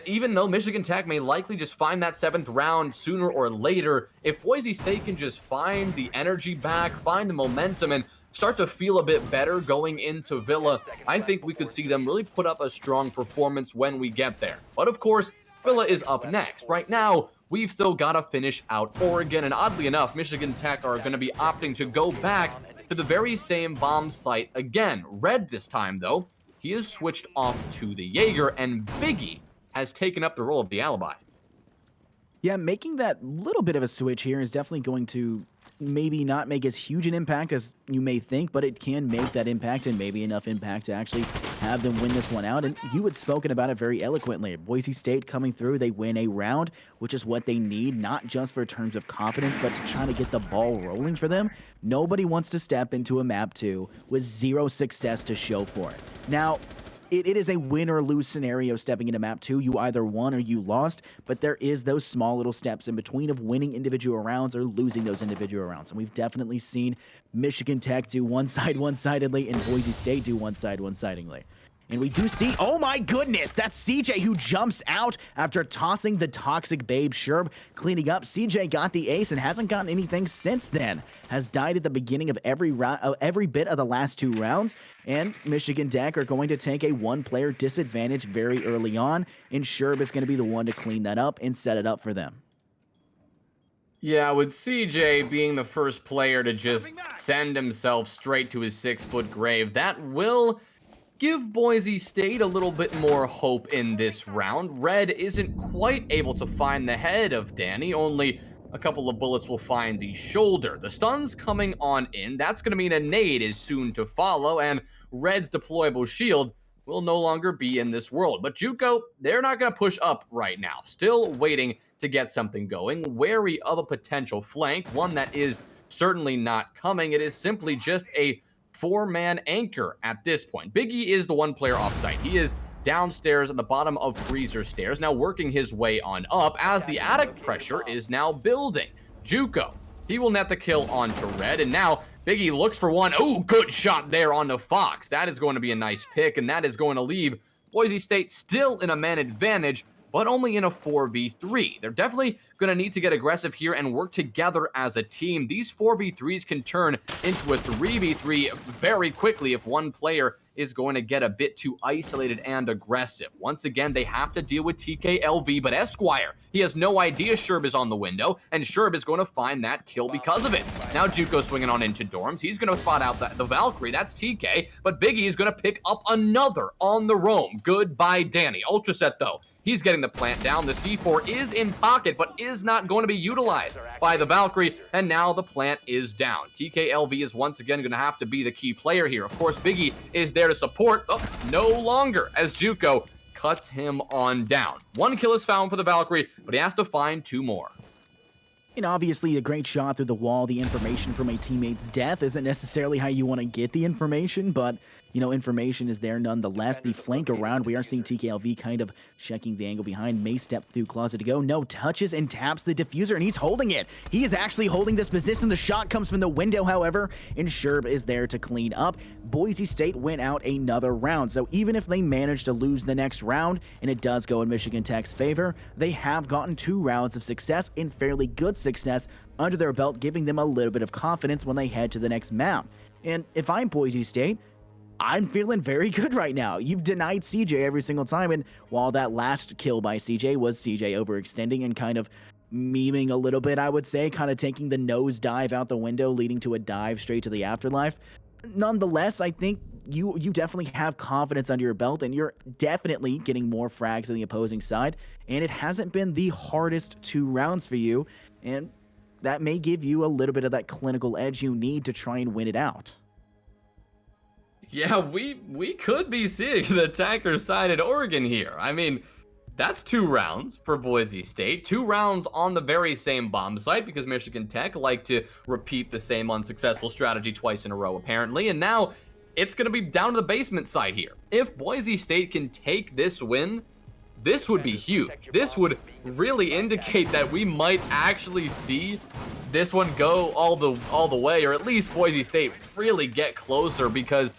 even though Michigan Tech may likely just find that 7th round sooner or later, if Boise State can just find the energy back, find the momentum, and start to feel a bit better going into Villa, I think we could see them really put up a strong performance when we get there. But of course, Villa is up next. Right now, we've still got to finish out Oregon, and oddly enough, Michigan Tech are going to be opting to go back to the very same bomb site again. Red this time, though, he is switched off to the Jaeger, and Biggie has taken up the role of the alibi. Yeah, making that little bit of a switch here is definitely going to maybe not make as huge an impact as you may think, but it can make that impact, and maybe enough impact to actually have them win this one out. And you had spoken about it very eloquently. Boise State coming through, they win a round, which is what they need, not just for terms of confidence, but to try to get the ball rolling for them. Nobody wants to step into a map 2 with 0 success to show for it. Now, it is a win or lose scenario stepping into map 2. You either won or you lost, but there is those small little steps in between of winning individual rounds or losing those individual rounds. And we've definitely seen Michigan Tech do one-sidedly and Boise State do one-sidedly. And we do see, oh my goodness, that's CJ who jumps out after tossing the toxic babe Sherb, cleaning up. CJ got the ace and hasn't gotten anything since then. Has died at the beginning of every bit of the last 2 rounds. And Michigan Tech are going to take a 1-player disadvantage very early on, and Sherb is going to be the one to clean that up and set it up for them. Yeah, with CJ being the first player to just send himself straight to his 6-foot grave, that will give Boise State a little bit more hope in this round. Red isn't quite able to find the head of Danny, only a couple of bullets will find the shoulder. The stun's coming on in, that's going to mean a nade is soon to follow, and Red's deployable shield will no longer be in this world. But JUCO, they're not going to push up right now. Still waiting to get something going, wary of a potential flank, one that is certainly not coming. It is simply just a 4-man anchor at this point. Biggie is the 1-player offsite. He is downstairs at the bottom of freezer stairs, now working his way on up as the attic pressure is now building. JUCO, he will net the kill onto Red, and now Biggie looks for one. Oh, good shot there onto Fox. That is going to be a nice pick, and that is going to leave Boise State still in a man advantage, but only in a 4v3. They're definitely going to need to get aggressive here and work together as a team. These 4v3s can turn into a 3v3 very quickly if one player is going to get a bit too isolated and aggressive. Once again, they have to deal with TKLV, but Esquire, he has no idea Sherb is on the window, and Sherb is going to find that kill because of it. Now JUCO swinging on into dorms. He's going to spot out the Valkyrie. That's TK, but Biggie is going to pick up another on the roam. Goodbye, Danny. Ultraset, though, he's getting the plant down. The C4 is in pocket, but is not going to be utilized by the Valkyrie, and now the plant is down. TKLV is once again going to have to be the key player here. Of course, Biggie is there to support. Oh, no longer, as JUCO cuts him on down. 1 kill is found for the Valkyrie, but he has to find 2 more. And obviously, a great shot through the wall, the information from a teammate's death isn't necessarily how you want to get the information, but, information is there nonetheless. The flank around, we are seeing TKLV kind of checking the angle behind. May step through closet to go. No, touches and taps the diffuser, and he's holding it. He is actually holding this position. The shot comes from the window, however, and Sherb is there to clean up. Boise State went out another round, so even if they manage to lose the next round, and it does go in Michigan Tech's favor, they have gotten 2 rounds of success in fairly good success under their belt, giving them a little bit of confidence when they head to the next map. And if I'm Boise State, I'm feeling very good right now. You've denied CJ every single time, and while that last kill by CJ was CJ overextending and kind of memeing a little bit, I would say, kind of taking the nose dive out the window, leading to a dive straight to the afterlife. Nonetheless, I think you definitely have confidence under your belt, and you're definitely getting more frags than the opposing side, and it hasn't been the hardest 2 rounds for you, and that may give you a little bit of that clinical edge you need to try and win it out. Yeah, we could be seeing an attacker-sided Oregon here. I mean, that's 2 rounds for Boise State. 2 rounds on the very same bomb site because Michigan Tech like to repeat the same unsuccessful strategy twice in a row, apparently. And now it's going to be down to the basement side here. If Boise State can take this win, this would be huge. This would really indicate that we might actually see this one go all the way, or at least Boise State really get closer, because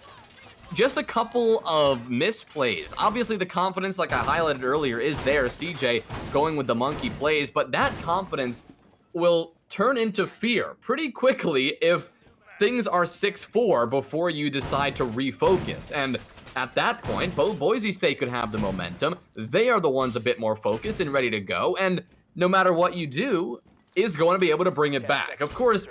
just a couple of misplays. Obviously, the confidence, like I highlighted earlier, is there. CJ going with the monkey plays, but that confidence will turn into fear pretty quickly if things are 6-4 before you decide to refocus. And at that point, both Boise State could have the momentum. They are the ones a bit more focused and ready to go, and no matter what you do, is going to be able to bring it back. Of course,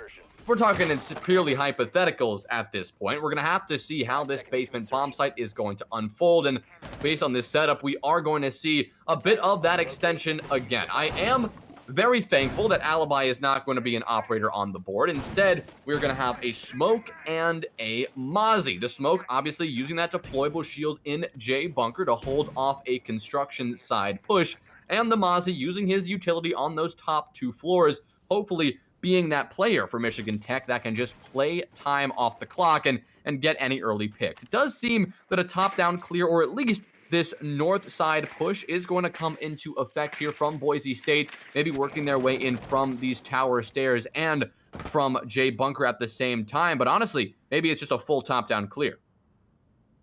we're talking in purely hypotheticals at this point. We're going to have to see how this basement bomb site is going to unfold, and based on this setup, we are going to see a bit of that extension again. I am very thankful that Alibi is not going to be an operator on the board. Instead, we're going to have a Smoke and a Mozzie. The Smoke, obviously, using that deployable shield in J Bunker to hold off a construction side push, and the Mozzie using his utility on those top 2 floors, hopefully being that player for Michigan Tech that can just play time off the clock and get any early picks. It does seem that a top-down clear, or at least this north side push, is going to come into effect here from Boise State, maybe working their way in from these tower stairs and from J Bunker at the same time. But honestly, maybe it's just a full top-down clear.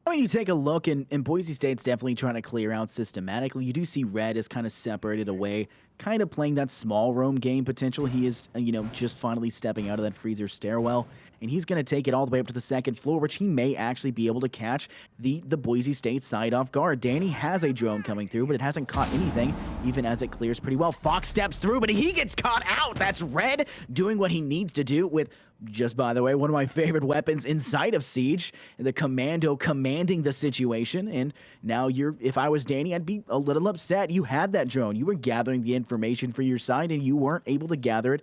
I mean, you take a look, and Boise State's definitely trying to clear out systematically. You do see Red is kind of separated away, kind of playing that small roam game potential. He is, just finally stepping out of that freezer stairwell, and he's going to take it all the way up to the 2nd floor, which he may actually be able to catch the Boise State side off guard. Danny has a drone coming through, but it hasn't caught anything, even as it clears pretty well. Fox steps through, but he gets caught out. That's Red doing what he needs to do with, just by the way, one of my favorite weapons inside of Siege, the Commando commanding the situation. And now if I was Danny, I'd be a little upset. You had that drone. You were gathering the information for your side, and you weren't able to gather it,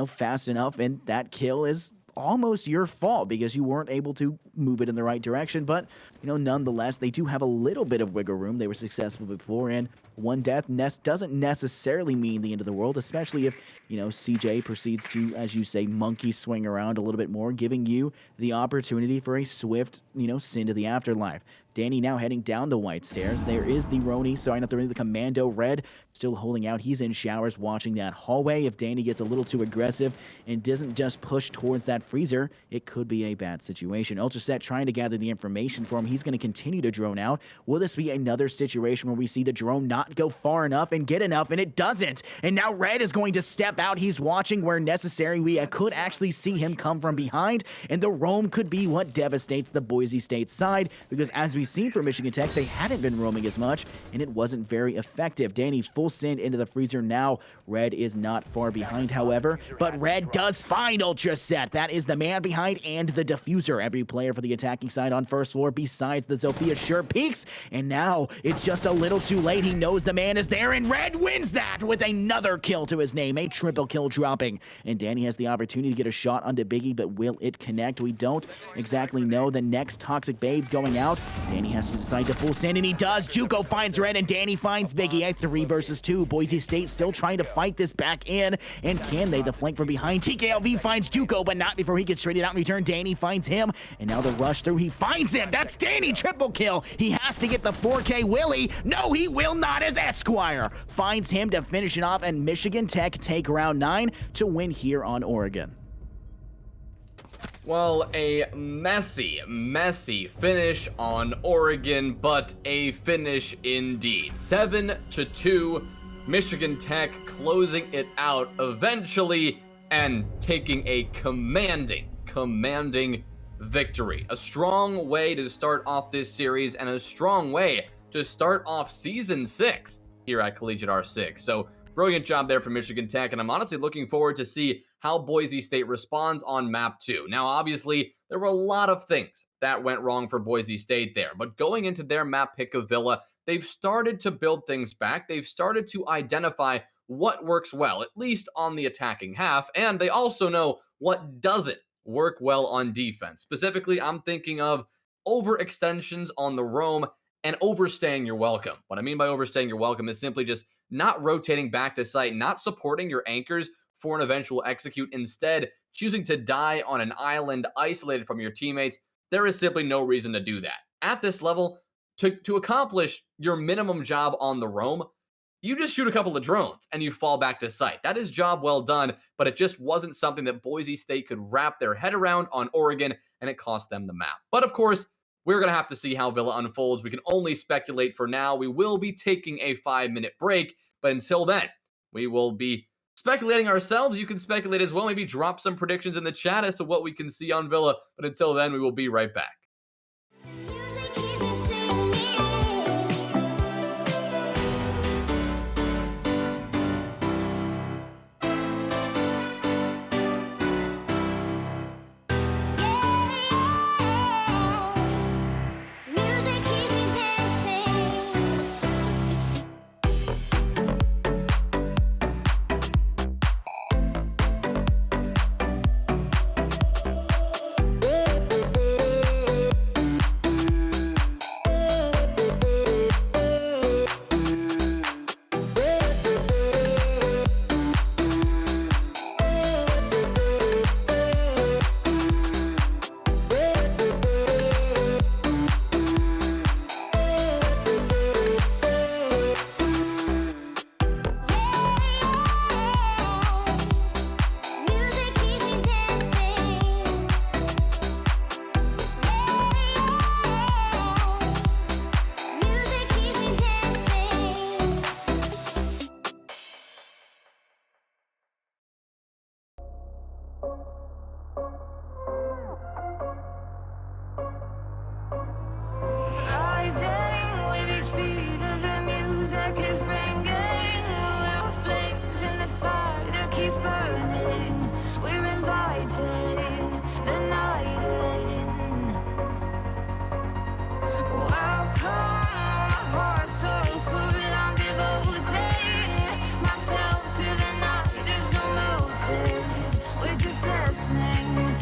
fast enough. And that kill is almost your fault because you weren't able to move it in the right direction. But, nonetheless, they do have a little bit of wiggle room. They were successful before, and 1 death doesn't necessarily mean the end of the world, especially if, CJ proceeds to, as you say, monkey swing around a little bit more, giving you the opportunity for a swift, sin to the afterlife. Danny now heading down the white stairs. There is the Roni, the Commando. Red still holding out. He's in showers watching that hallway. If Danny gets a little too aggressive and doesn't just push towards that freezer, it could be a bad situation. Ultraset trying to gather the information for him. He's going to continue to drone out. Will this be another situation where we see the drone not go far enough and get enough, and it doesn't? And now Red is going to step out. He's watching where necessary. We could actually see him come from behind, and the roam could be what devastates the Boise State side, because as we've seen for Michigan Tech, they hadn't been roaming as much, and it wasn't very effective. Danny full send into the freezer now. Red is not far behind, however, but Red does find Ultraset. That is the man behind and the diffuser. Every player for the attacking side on 1st floor besides the Zofia sure peaks, and now it's just a little too late. He knows the man is there, and Red wins that with another kill to his name, a triple kill dropping. And Danny has the opportunity to get a shot onto Biggie, but will it connect? We don't exactly know. The next Toxic Babe going out. Danny has to decide to full send, and he does. Juco finds Red, and Danny finds Biggie. A 3 versus versus 2. Boise State still trying to fight this back in. And can they? The flank from behind. TKLV finds Juco, but not before he gets traded out in return. Danny finds him. And now the rush through. He finds him. That's Danny. Triple kill. He has to get the 4K. Will he? No, he will not, as Esquire finds him to finish it off. And Michigan Tech take round 9 to win here on Oregon. Well, a messy finish on Oregon, but a finish indeed. 7-2, Michigan Tech closing it out eventually and taking a commanding victory. A strong way to start off this series and a strong way to start off Season 6 here at CollegiateR6. So, brilliant job there for Michigan Tech, and I'm honestly looking forward to see how Boise State responds on map 2. Now, obviously, there were a lot of things that went wrong for Boise State there, but going into their map pick of Villa, they've started to build things back. They've started to identify what works well, at least on the attacking half, and they also know what doesn't work well on defense. Specifically, I'm thinking of overextensions on the roam and overstaying your welcome. What I mean by overstaying your welcome is simply just not rotating back to site, not supporting your anchors for an eventual execute, instead choosing to die on an island isolated from your teammates. There is simply no reason to do that. At this level, to accomplish your minimum job on the roam, you just shoot a couple of drones and you fall back to site. That is job well done, but it just wasn't something that Boise State could wrap their head around on Oregon, and it cost them the map. But of course, we're going to have to see how Villa unfolds. We can only speculate for now. We will be taking a 5-minute break, but until then, we will be speculating ourselves. You can speculate as well. Maybe drop some predictions in the chat as to what we can see on Villa. But until then, we will be right back. Music keeps me singing. Music keeps me dancing. Music keeps me dancing. Music keeps me dancing. Rising with each beat of the music is bringing real flames in the fire that keeps burning. We're inviting the night in. Welcome, my heart so full. I'm devoting myself to the night. There's no motive. We're just listening.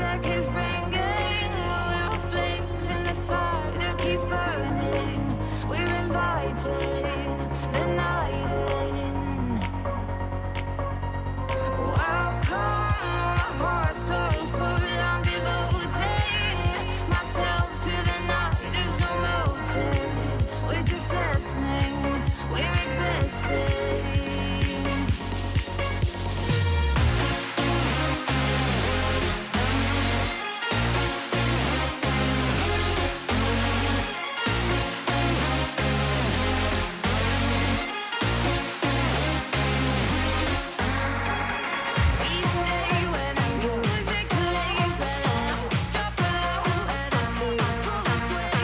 music is bringing real flames in the fire that keeps burning. We're inviting the night in. Welcome, my heart's so full, I'm devoting myself to the night. There's no motive, we're just listening, we're existing. We stay where the music plays, and stop below where the people sway.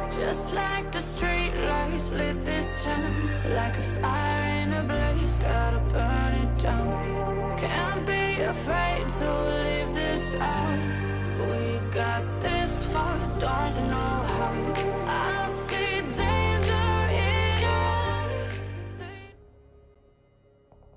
Just like the street lights lit this town, like a fire in a blaze, gotta burn it down. Can't be afraid to leave this out. We got this far, don't know how. I see danger in us.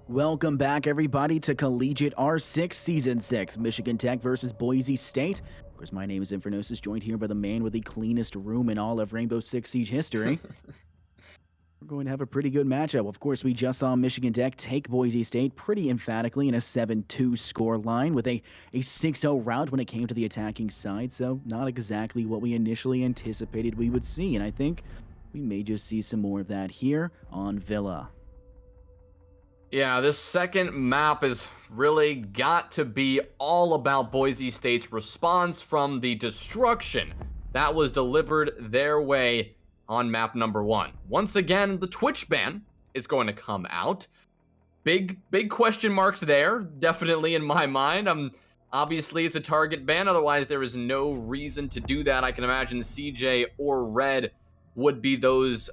Welcome back, everybody, to CollegiateR6 Season 6, Michigan Tech versus Boise State. Of course, my name is Infernosis, joined here by the man with the cleanest room in all of Rainbow Six Siege history. We're going to have a pretty good matchup. Of course, we just saw Michigan Tech take Boise State pretty emphatically in a 7-2 score line with a 6-0 rout when it came to the attacking side, so not exactly what we initially anticipated we would see, and I think we may just see some more of that here on Villa. Yeah, this second map is really got to be all about Boise State's response from the destruction that was delivered their way on map number 1. Once again, the Twitch ban is going to come out. Big question marks there, definitely in my mind. Obviously, it's a target ban, otherwise there is no reason to do that. I can imagine CJ or Red would be those,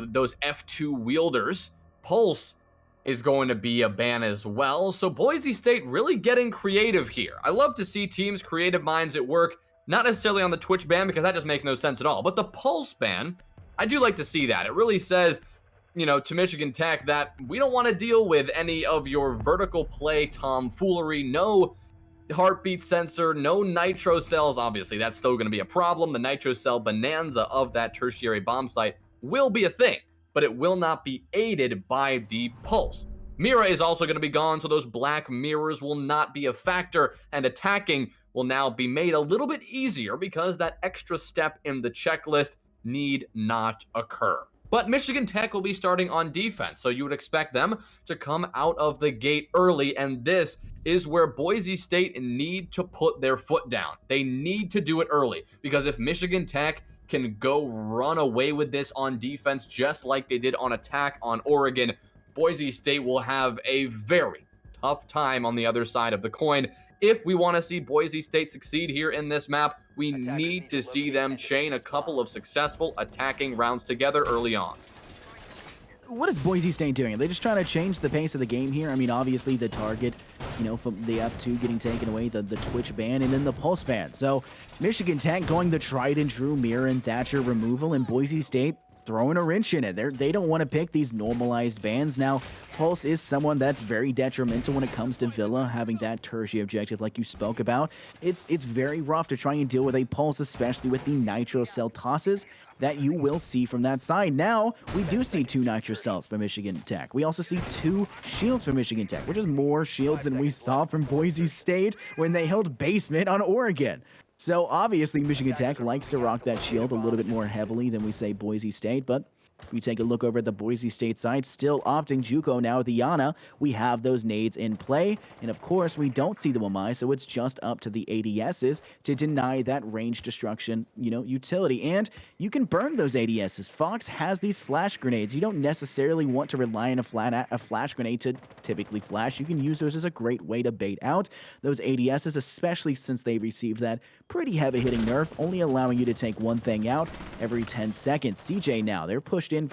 those F2 wielders. Pulse is going to be a ban as well. So Boise State really getting creative here. I love to see teams' creative minds at work, not necessarily on the Twitch ban because that just makes no sense at all, but the Pulse ban, I do like to see that. It really says, to Michigan Tech that we don't want to deal with any of your vertical play tomfoolery, no heartbeat sensor, no nitro cells. Obviously, that's still going to be a problem. The nitro cell bonanza of that tertiary bomb site will be a thing, but it will not be aided by the Pulse. Mira is also going to be gone, so those black mirrors will not be a factor, and attacking will now be made a little bit easier because that extra step in the checklist need not occur. But Michigan Tech will be starting on defense, so you would expect them to come out of the gate early, and this is where Boise State need to put their foot down. They need to do it early, because if Michigan Tech can go run away with this on defense just like they did on attack on Oregon, Boise State will have a very tough time on the other side of the coin. If we want to see Boise State succeed here in this map, we need to see them chain a couple of successful attacking rounds together early on. What is Boise State doing? Are they just trying to change the pace of the game here? I mean, obviously the target, from the F2 getting taken away, the Twitch ban, and then the Pulse ban. So Michigan Tech going the tried and true Mirror and Thatcher removal, and Boise State throwing a wrench in it. They don't want to pick these normalized bans. Now, Pulse is someone that's very detrimental when it comes to Villa, having that tertiary objective like you spoke about. It's very rough to try and deal with a Pulse, especially with the Nitro Cell tosses that you will see from that side. Now, we do see 2 Nitro Cells for Michigan Tech. We also see 2 shields for Michigan Tech, which is more shields than we saw from Boise State when they held basement on Oregon. So obviously Michigan Tech likes to rock that shield a little bit more heavily than we say Boise State, but we take a look over at the Boise State side, still opting JUCO now with the Yana. We have those nades in play, and of course we don't see the Wamai, so it's just up to the ADSs to deny that range destruction, utility. And you can burn those ADSs. Fox has these flash grenades. You don't necessarily want to rely on a flash grenade to typically flash. You can use those as a great way to bait out those ADSs, especially since they received that pretty heavy-hitting nerf, only allowing you to take one thing out every 10 seconds. CJ now, they're pushed in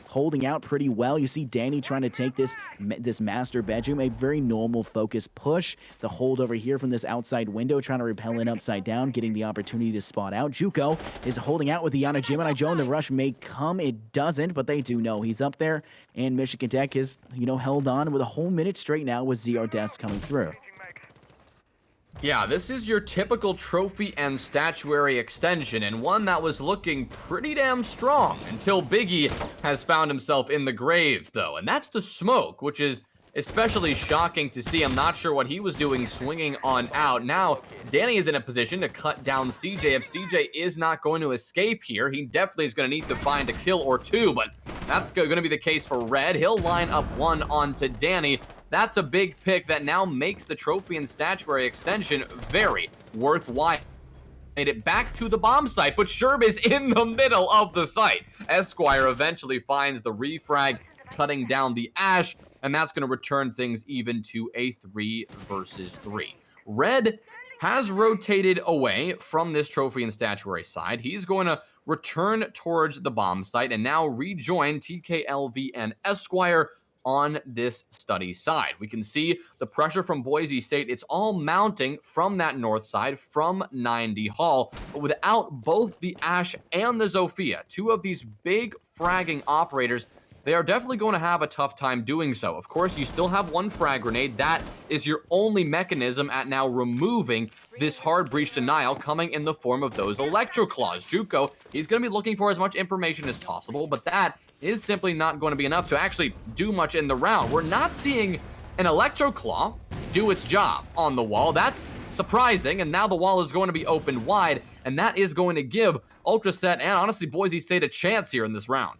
holding out pretty well. You see Danny trying to take this master bedroom, a very normal focus push. The hold over here from this outside window, trying to repel in upside down, getting the opportunity to spot out. JUCO is holding out with the Yana Gemini Joe. The rush may come. It doesn't, but they do know he's up there. And Michigan Tech is, held on with a whole minute straight now with ZR deaths coming through. Yeah, this is your typical trophy and statuary extension, and one that was looking pretty damn strong until Biggie has found himself in the grave, though. And that's the smoke, which is especially shocking to see. I'm not sure what he was doing swinging on out. Now, Danny is in a position to cut down CJ. If CJ is not going to escape here, he definitely is going to need to find a kill or 2, but that's going to be the case for Red. He'll line up 1 onto Danny. That's a big pick that now makes the trophy and statuary extension very worthwhile. Made it back to the bomb site, but Sherb is in the middle of the site. Esquire eventually finds the refrag, cutting down the Ash, and that's going to return things even to a 3 versus 3. Red has rotated away from this trophy and statuary side. He's going to return towards the bomb site and now rejoin TKLV and Esquire on this study side. We can see the pressure from Boise State. It's all mounting from that north side, from 90 Hall, but without both the Ash and the Zofia, 2 of these big fragging operators, they are definitely going to have a tough time doing so. Of course, you still have 1 frag grenade. That is your only mechanism at now removing this hard breach denial, coming in the form of those electro claws. JUCO, he's going to be looking for as much information as possible, but that is simply not going to be enough to actually do much in the round. We're not seeing an electro claw do its job on the wall. That's surprising, and now the wall is going to be opened wide, and that is going to give Ultraset and honestly Boise State a chance here in this round.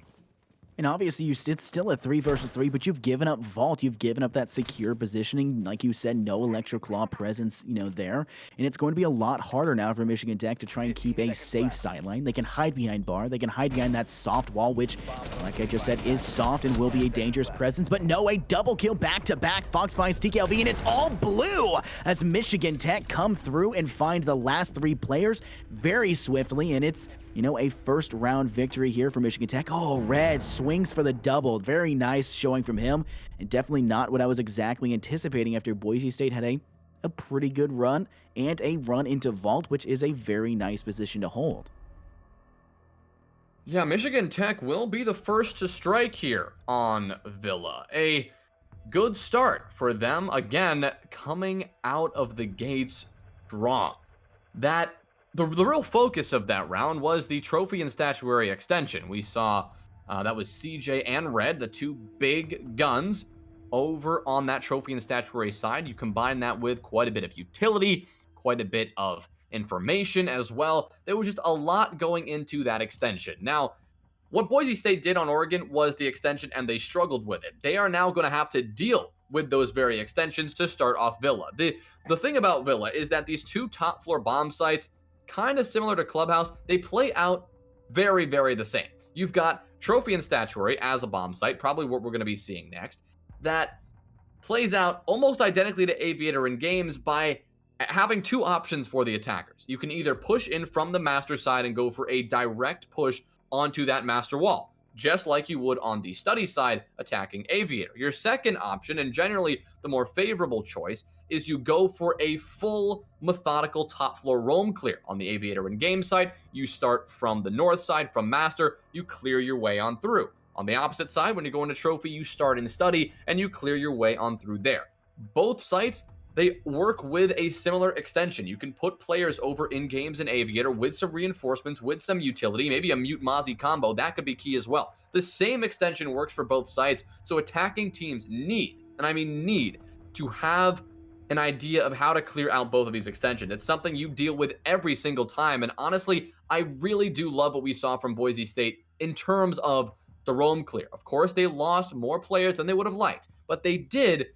And obviously, it's still a 3 versus 3, but you've given up Vault. You've given up that secure positioning. Like you said, no Electro Claw presence, there. And it's going to be a lot harder now for Michigan Tech to try and keep a safe sideline. They can hide behind bar. They can hide behind that soft wall, which, like I just said, is soft and will be a dangerous presence. But no, a double kill back-to-back. Fox finds TKLV, and it's all blue as Michigan Tech come through and find the last 3 players very swiftly. And it's, a first-round victory here for Michigan Tech. Oh, Red swings for the double. Very nice showing from him, and definitely not what I was exactly anticipating after Boise State had a pretty good run and a run into Vault, which is a very nice position to hold. Yeah, Michigan Tech will be the first to strike here on Villa. A good start for them, again, coming out of the gates strong. The real focus of that round was the trophy and statuary extension. We saw that was CJ and Red, the 2 big guns over on that trophy and statuary side. You combine that with quite a bit of utility, quite a bit of information as well. There was just a lot going into that extension. Now, what Boise State did on Oregon was the extension, and they struggled with it. They are now going to have to deal with those very extensions to start off Villa. The thing about Villa is that these 2 top floor bomb sites, kind of similar to Clubhouse, they play out very, very the same. You've got trophy and statuary as a bomb site, probably what we're going to be seeing next, that plays out almost identically to Aviator in games by having 2 options for the attackers. You can either push in from the master side and go for a direct push onto that master wall, just like you would on the study side attacking Aviator. Your second option, and generally the more favorable choice, is you go for a full methodical top floor roam clear. On the Aviator and game side, you start from the north side, from Master, you clear your way on through. On the opposite side, when you go into Trophy, you start in Study, and you clear your way on through there. Both sites, they work with a similar extension. You can put players over in games in Aviator with some reinforcements, with some utility, maybe a Mute Mozzie combo. That could be key as well. The same extension works for both sites, so attacking teams need, and I mean need, to have an idea of how to clear out both of these extensions. It's something you deal with every single time, and honestly, I really do love what we saw from Boise State in terms of the roam clear. Of course, they lost more players than they would have liked, but they did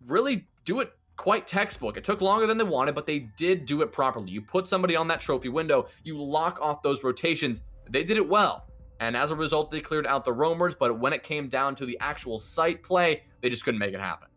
really do it quite textbook. It took longer than they wanted, but they did do it properly. You put somebody on that trophy window, you lock off those rotations. They did it well. And as a result, they cleared out the roamers, but when it came down to the actual site play, they just couldn't make it happen.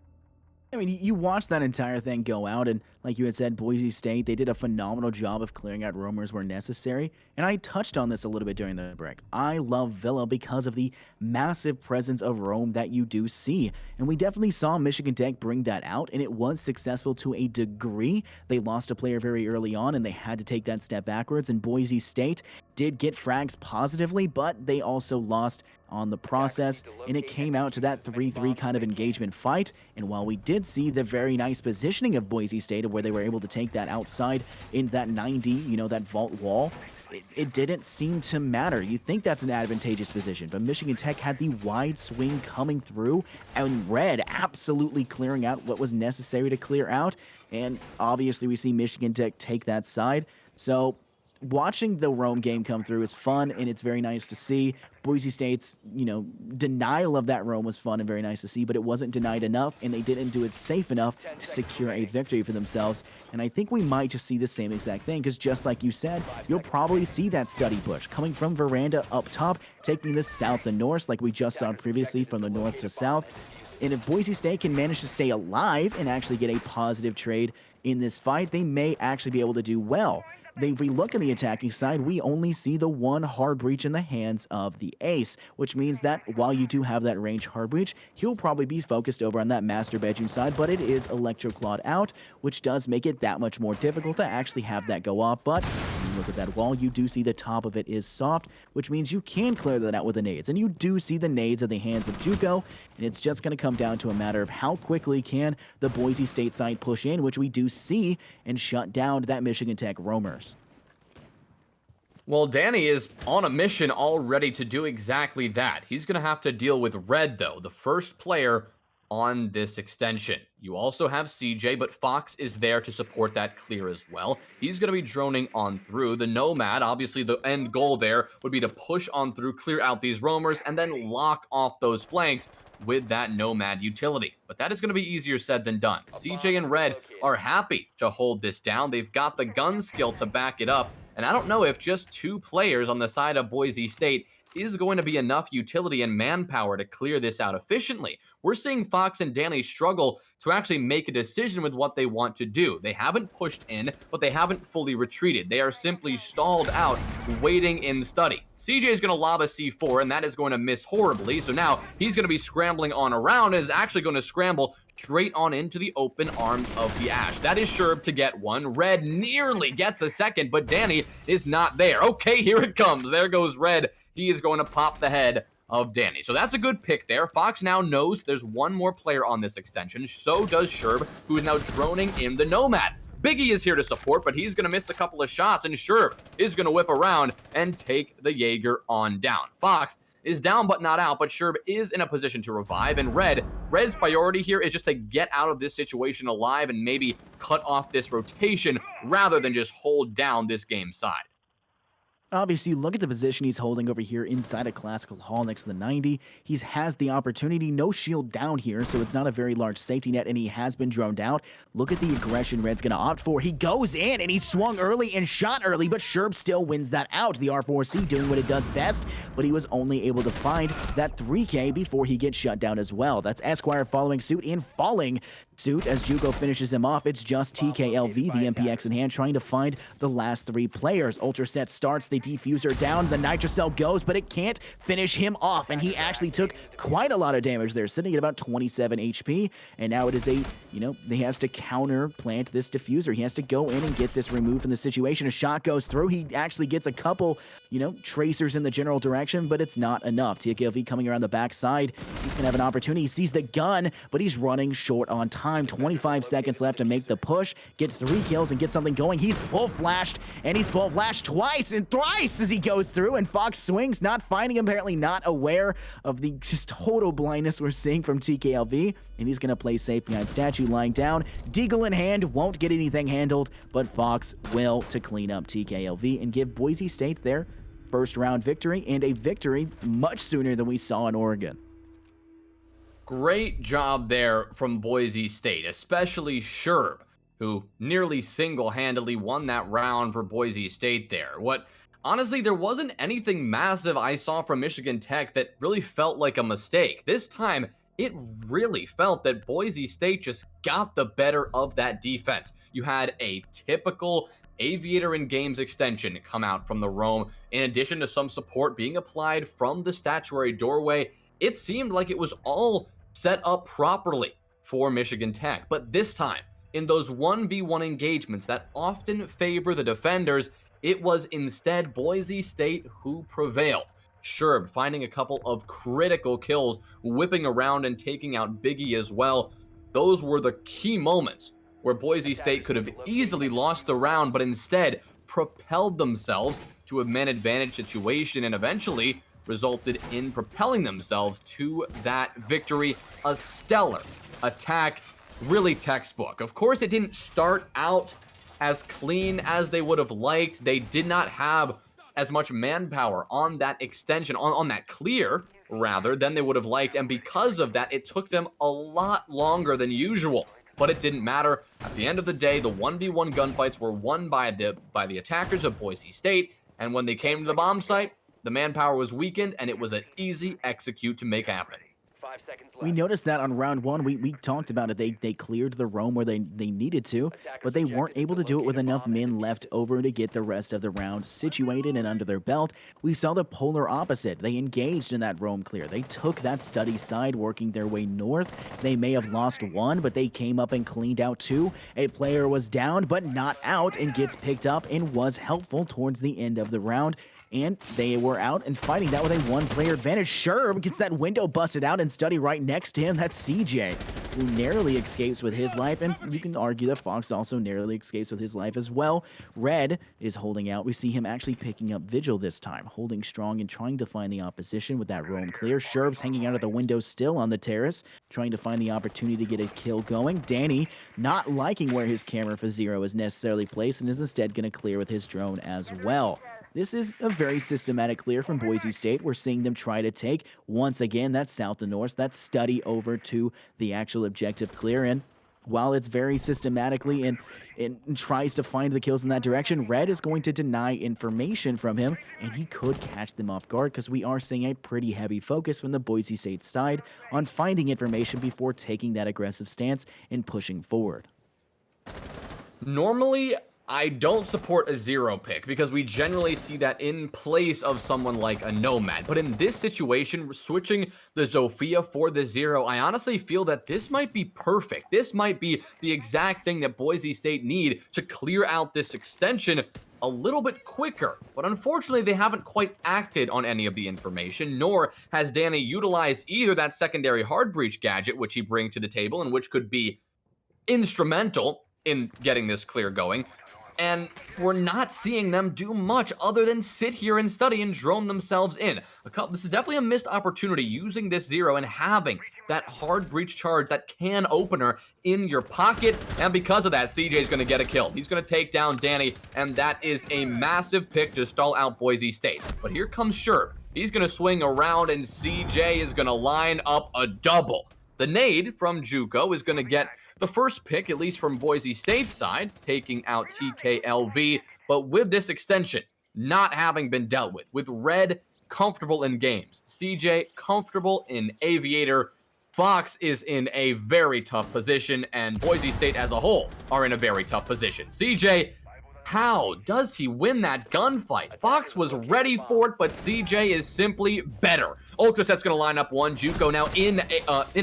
I mean, you watch that entire thing go out, and like you had said, Boise State, they did a phenomenal job of clearing out roamers where necessary. And I touched on this a little bit during the break. I love Villa because of the massive presence of roam that you do see. And we definitely saw Michigan Tech bring that out, and it was successful to a degree. They lost a player very early on, and they had to take that step backwards. And Boise State did get frags positively, but they also lost on the process, and it came out to that 3-3 kind of engagement fight. And while we did see the very nice positioning of Boise State, where they were able to take that outside in that 90, that vault wall, it didn't seem to matter. You think that's an advantageous position, but Michigan Tech had the wide swing coming through, and Red absolutely clearing out what was necessary to clear out, and obviously we see Michigan Tech take that side. So watching the roam game come through is fun, and it's very nice to see. Boise State's, denial of that roam was fun and very nice to see, but it wasn't denied enough, and they didn't do it safe enough to secure a victory for themselves. And I think we might just see the same exact thing, because just like you said, you'll probably see that study push coming from Veranda up top, taking the south and north, like we just saw previously from the north to south. And if Boise State can manage to stay alive and actually get a positive trade in this fight, they may actually be able to do well. If we look at the attacking side, we only see the one hard breach in the hands of the ace, which means that while you do have that range hard breach, he'll probably be focused over on that master bedroom side, but it is Electroclawed out, which does make it that much more difficult to actually have that go off. But when you look at that wall, you do see the top of it is soft, which means you can clear that out with the nades, and you do see the nades in the hands of Juco, and it's just going to come down to a matter of how quickly can the Boise State side push in, which we do see, and shut down that Michigan Tech roamers. Well, Danny is on a mission already to do exactly that. He's going to have to deal with Red, though, the first player on this extension. You also have CJ, but Fox is there to support that clear as well. He's going to be droning on through. The Nomad, obviously the end goal there would be to push on through, clear out these roamers, and then lock off those flanks with that Nomad utility. But that is going to be easier said than done. CJ and Red are happy to hold this down. They've got the gun skill to back it up. And I don't know if just two players on the side of Boise State is going to be enough utility and manpower to clear this out efficiently. We're seeing Fox and Danny struggle to actually make a decision with what they want to do. They haven't pushed in, but they haven't fully retreated. They are simply stalled out, waiting in study. CJ is going to lob a C4, and that is going to miss horribly. So now he's going to be scrambling on around, and is actually going to scramble straight on into the open arms of the Ash. That is Sherb to get one. Red nearly gets a second, but Danny is not there. Okay, here it comes. There goes Red. He is going to pop the head of Danny. So that's a good pick there. Fox now knows there's one more player on this extension. So does Sherb, who is now droning in the Nomad. Biggie is here to support, but he's going to miss a couple of shots, and Sherb is going to whip around and take the Jaeger on down. Fox is down but not out, but Sherb is in a position to revive, and Red's priority here is just to get out of this situation alive and maybe cut off this rotation rather than just hold down this game side. Obviously, look at the position he's holding over here inside a classical hall next to the 90. He has the opportunity, no shield down here, so it's not a very large safety net, and he has been droned out. Look at the aggression Red's going to opt for. He goes in, and he swung early and shot early, but Sherb still wins that out. The R4C doing what it does best, but he was only able to find that 3K before he gets shut down as well. That's Esquire following suit and falling suit as Juco finishes him off. It's just TKLV, the MPX in hand, trying to find the last three players. Ultraset starts the the defuser down. The nitrocell goes, but it can't finish him off, and he actually took quite a lot of damage there, sitting at about 27 HP, and now it is a, he has to counter plant this diffuser. He has to go in and get this removed from the situation. A shot goes through. He actually gets a couple, tracers in the general direction, but it's not enough. TKLV coming around the backside. He's going to have an opportunity. He sees the gun, but he's running short on time. 25 seconds left to make the push, get 3 kills, and get something going. He's full flashed, and he's full flashed twice and thrice as he goes through, and Fox swings, not finding him, apparently not aware of the just total blindness we're seeing from TKLV, and he's going to play safe behind statue lying down. Deagle in hand, won't get anything handled, but Fox will to clean up TKLV and give Boise State their first round victory, and a victory much sooner than we saw in Oregon. Great job there from Boise State, especially Sherb, who nearly single-handedly won that round for Boise State there. Honestly, there wasn't anything massive I saw from Michigan Tech that really felt like a mistake. This time, it really felt that Boise State just got the better of that defense. You had a typical Aviator in Games extension come out from the roam, in addition to some support being applied from the statuary doorway. It seemed like it was all set up properly for Michigan Tech, but this time, in those 1v1 engagements that often favor the defenders, it was instead Boise State who prevailed. Sherb finding a couple of critical kills, whipping around and taking out Biggie as well. Those were the key moments where Boise State could have easily lost the round, but instead propelled themselves to a man advantage situation and eventually resulted in propelling themselves to that victory. A stellar attack, really textbook. Of course, it didn't start out as clean as they would have liked. They did not have as much manpower on that extension, on that clear, rather, than they would have liked, and because of that, it took them a lot longer than usual. But it didn't matter. At the end of the day, the 1v1 gunfights were won by the attackers of Boise State, and when they came to the bomb site, the manpower was weakened, and it was an easy execute to make happen. We noticed that on round 1. We talked about it. They cleared the roam where they needed to, but they weren't able to do it with enough men left over to get the rest of the round situated and under their belt. We saw the polar opposite. They engaged in that roam clear. They took that study side, working their way north. They may have lost 1, but they came up and cleaned out 2. A player was down, but not out, and gets picked up and was helpful towards the end of the round. And they were out and fighting that with a 1-player advantage. Sherb gets that window busted out and study right next to him. That's CJ, who narrowly escapes with his life. And you can argue that Fox also narrowly escapes with his life as well. Red is holding out. We see him actually picking up Vigil this time, holding strong and trying to find the opposition with that roam clear. Sherb's hanging out at the window still on the terrace, trying to find the opportunity to get a kill going. Danny not liking where his camera for Zero is necessarily placed and is instead going to clear with his drone as well. This is a very systematic clear from Boise State. We're seeing them try to take, once again, that south and north, that study over to the actual objective clear. And while it's very systematically and tries to find the kills in that direction, Red is going to deny information from him, and he could catch them off guard because we are seeing a pretty heavy focus from the Boise State side on finding information before taking that aggressive stance and pushing forward. Normally, I don't support a zero pick because we generally see that in place of someone like a Nomad. But in this situation, switching the Zofia for the zero, I honestly feel that this might be perfect. This might be the exact thing that Boise State need to clear out this extension a little bit quicker. But unfortunately, they haven't quite acted on any of the information, nor has Danny utilized either that secondary hard breach gadget, which he brings to the table and which could be instrumental in getting this clear going. And we're not seeing them do much other than sit here and study and drone themselves in. This is definitely a missed opportunity, using this zero and having that hard breach charge, that can opener in your pocket. And because of that, CJ's going to get a kill. He's going to take down Danny, and that is a massive pick to stall out Boise State. But here comes Sherb. He's going to swing around, and CJ is going to line up a double. The nade from JUCO is going to get the first pick, at least from Boise State's side, taking out TKLV. But with this extension not having been dealt with Red comfortable in games, CJ comfortable in Aviator, Fox is in a very tough position, and Boise State as a whole are in a very tough position. CJ How does he win that gunfight? Fox was ready for it, but CJ is simply better. Ultraset's gonna line up one. Juco now in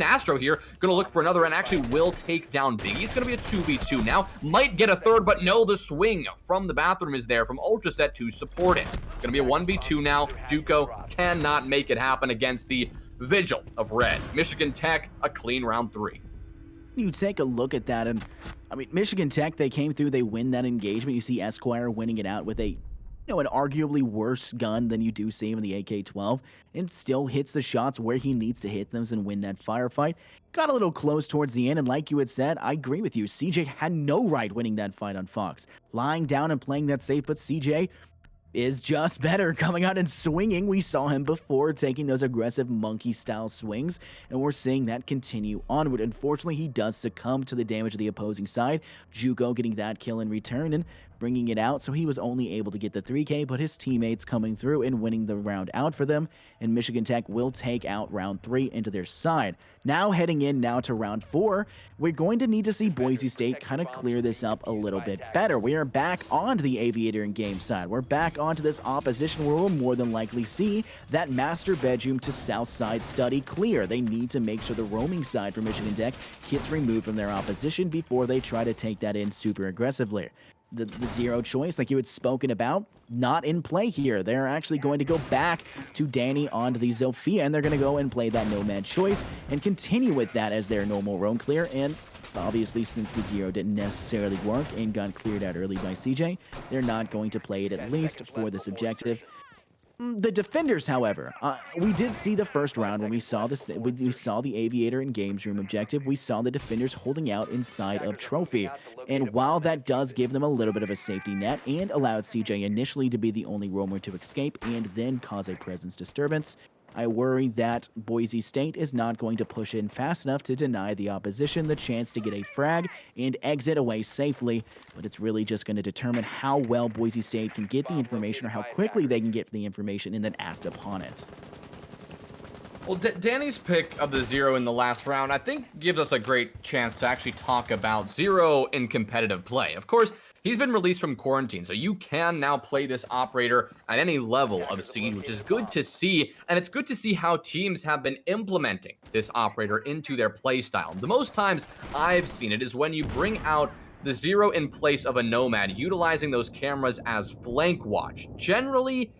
Astro here, gonna look for another and actually will take down Biggie. It's gonna be a 2v2 now. Might get a third, but no, the swing from the bathroom is there from Ultraset to support it. It's gonna be a 1v2 now. Juco cannot make it happen against the Vigil of Red. Michigan Tech, a clean round 3. You take a look at that, and I mean, Michigan Tech, they came through, they win that engagement. You see Esquire winning it out with a, an arguably worse gun than you do see him in the AK-12, and still hits the shots where he needs to hit them and win that firefight. Got a little close towards the end, and like you had said, I agree with you. CJ had no right winning that fight on Fox. Lying down and playing that safe, but CJ is just better coming out and swinging. We saw him before taking those aggressive monkey-style swings, and we're seeing that continue onward. Unfortunately, he does succumb to the damage of the opposing side. Juco getting that kill in return and bringing it out, so he was only able to get the 3K, but his teammates coming through and winning the round out for them, and Michigan Tech will take out round 3 into their side. Now heading in now to round 4, we're going to need to see Boise State kind of clear this up a little bit better. We are back onto the Aviator and game side. We're back onto this opposition where we'll more than likely see that master bedroom to south side study clear. They need to make sure the roaming side for Michigan Tech gets removed from their opposition before they try to take that in super aggressively. The zero choice, like you had spoken about, not in play here. They're actually going to go back to Danny onto the Zofia, and they're going to go and play that nomad choice and continue with that as their normal roam clear. And obviously, since the zero didn't necessarily work and got cleared out early by CJ, they're not going to play it at least for this objective. The defenders, however, we did see the first round when we saw this. We saw the Aviator and Games Room objective. We saw the defenders holding out inside of Trophy, and while that does give them a little bit of a safety net and allowed CJ initially to be the only roamer to escape and then cause a presence disturbance, I worry that Boise State is not going to push in fast enough to deny the opposition the chance to get a frag and exit away safely, but it's really just going to determine how well Boise State can get the information or how quickly they can get the information and then act upon it. Well, Danny's pick of the Zero in the last round, I think, gives us a great chance to actually talk about Zero in competitive play. Of course, he's been released from quarantine, so you can now play this operator at any level of Siege, which is good to see, and it's good to see how teams have been implementing this operator into their playstyle. The most times I've seen it is when you bring out the Zero in place of a Nomad, utilizing those cameras as flank watch. Generally,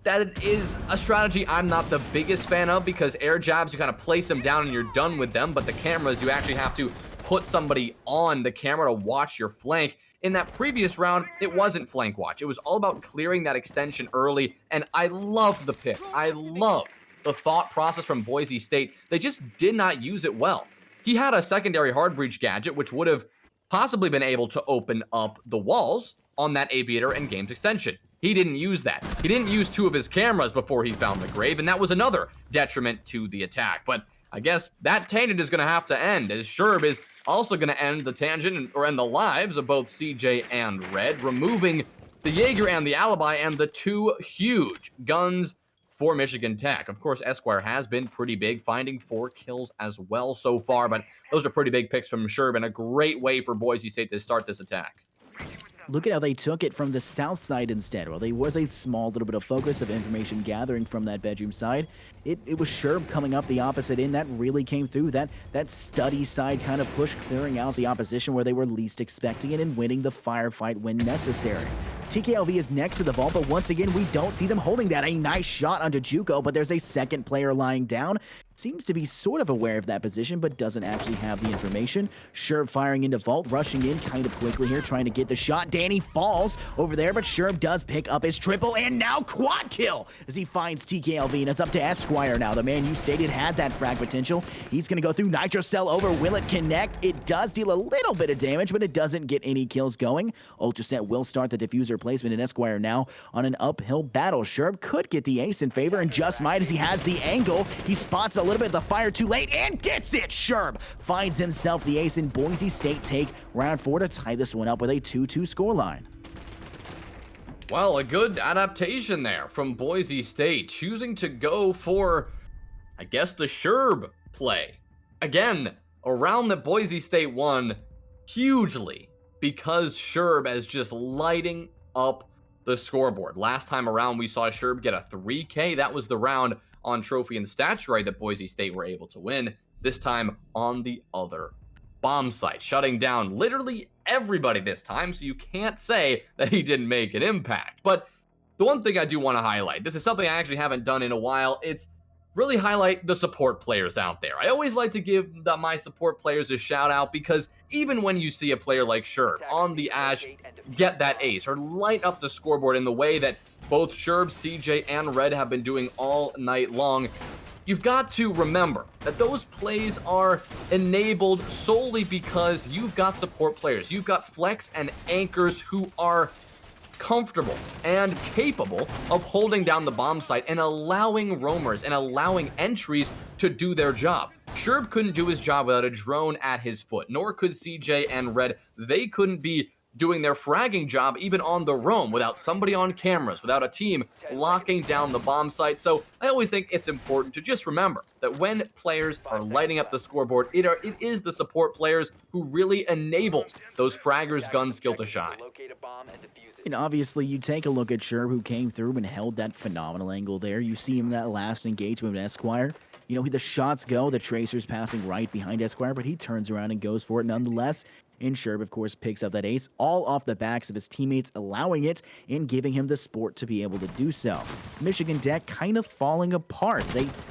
that is a strategy I'm not the biggest fan of, because air jabs, you kind of place them down and you're done with them, but the cameras, you actually have to put somebody on the camera to watch your flank. In that previous round, it wasn't flank watch. It was all about clearing that extension early, and I love the pick. I love the thought process from Boise State. They just did not use it well. He had a secondary hard breach gadget, which would have possibly been able to open up the walls on that Aviator and Games extension. He didn't use that. He didn't use 2 of his cameras before he found the grave, and that was another detriment to the attack. But I guess that tangent is going to have to end, as Sherb is also going to end the tangent or end the lives of both CJ and Red, removing the Jaeger and the Alibi and the 2 huge guns for Michigan Tech. Of course, Esquire has been pretty big, finding 4 kills as well so far, but those are pretty big picks from Sherb and a great way for Boise State to start this attack. Look at how they took it from the south side instead. Well, there was a small little bit of focus of information gathering from that bedroom side. It was Sherb coming up the opposite end that really came through. That study side kind of push, clearing out the opposition where they were least expecting it and winning the firefight when necessary. TKLV is next to the vault, but once again, we don't see them holding that. A nice shot onto Juco, but there's a second player lying down. Seems to be sort of aware of that position, but doesn't actually have the information. Sherb firing into vault, rushing in kind of quickly here, trying to get the shot. Danny falls over there, but Sherb does pick up his triple, and now quad kill as he finds TKLV, and it's up to Esquire now. The man you stated had that frag potential. He's going to go through Nitro Cell over. Will it connect? It does deal a little bit of damage, but it doesn't get any kills going. Ultraset will start the diffuser placement, and Esquire now on an uphill battle. Sherb could get the ace in favor, and just might as he has the angle. He spots a little bit of the fire too late and gets it. Sherb finds himself the ace, and Boise State take round 4 to tie this one up with a 2-2 scoreline. Well, a good adaptation there from Boise State, choosing to go for, I guess, the Sherb play. Again, a round that Boise State won hugely because Sherb is just lighting up the scoreboard. Last time around, we saw Sherb get a 3K. That was the round on Trophy and Statuary that Boise State were able to win. This time on the other bomb site, shutting down literally everybody this time, so you can't say that he didn't make an impact. But the one thing I do want to highlight, this is something I actually haven't done in a while, it's really highlight the support players out there. I always like to give my support players a shout out because even when you see a player like Sherb on the Ash get that ace or light up the scoreboard in the way that both Sherb, CJ, and Red have been doing all night long, you've got to remember that those plays are enabled solely because you've got support players. You've got flex and anchors who are comfortable and capable of holding down the bomb site and allowing roamers and allowing entries to do their job. Sherb couldn't do his job without a drone at his foot, nor could CJ and Red. They couldn't be doing their fragging job even on the roam without somebody on cameras, without a team locking down the bomb site. So I always think it's important to just remember that when players are lighting up the scoreboard, it is the support players who really enables those fraggers' gun skill to shine. And obviously, you take a look at Sherb, who came through and held that phenomenal angle there. You see him in that last engagement with Esquire. You know, the shots go, the Tracer's passing right behind Esquire, but he turns around and goes for it nonetheless. And Sherb, of course, picks up that ace, all off the backs of his teammates, allowing it and giving him the sport to be able to do so. Michigan Tech kind of falling apart.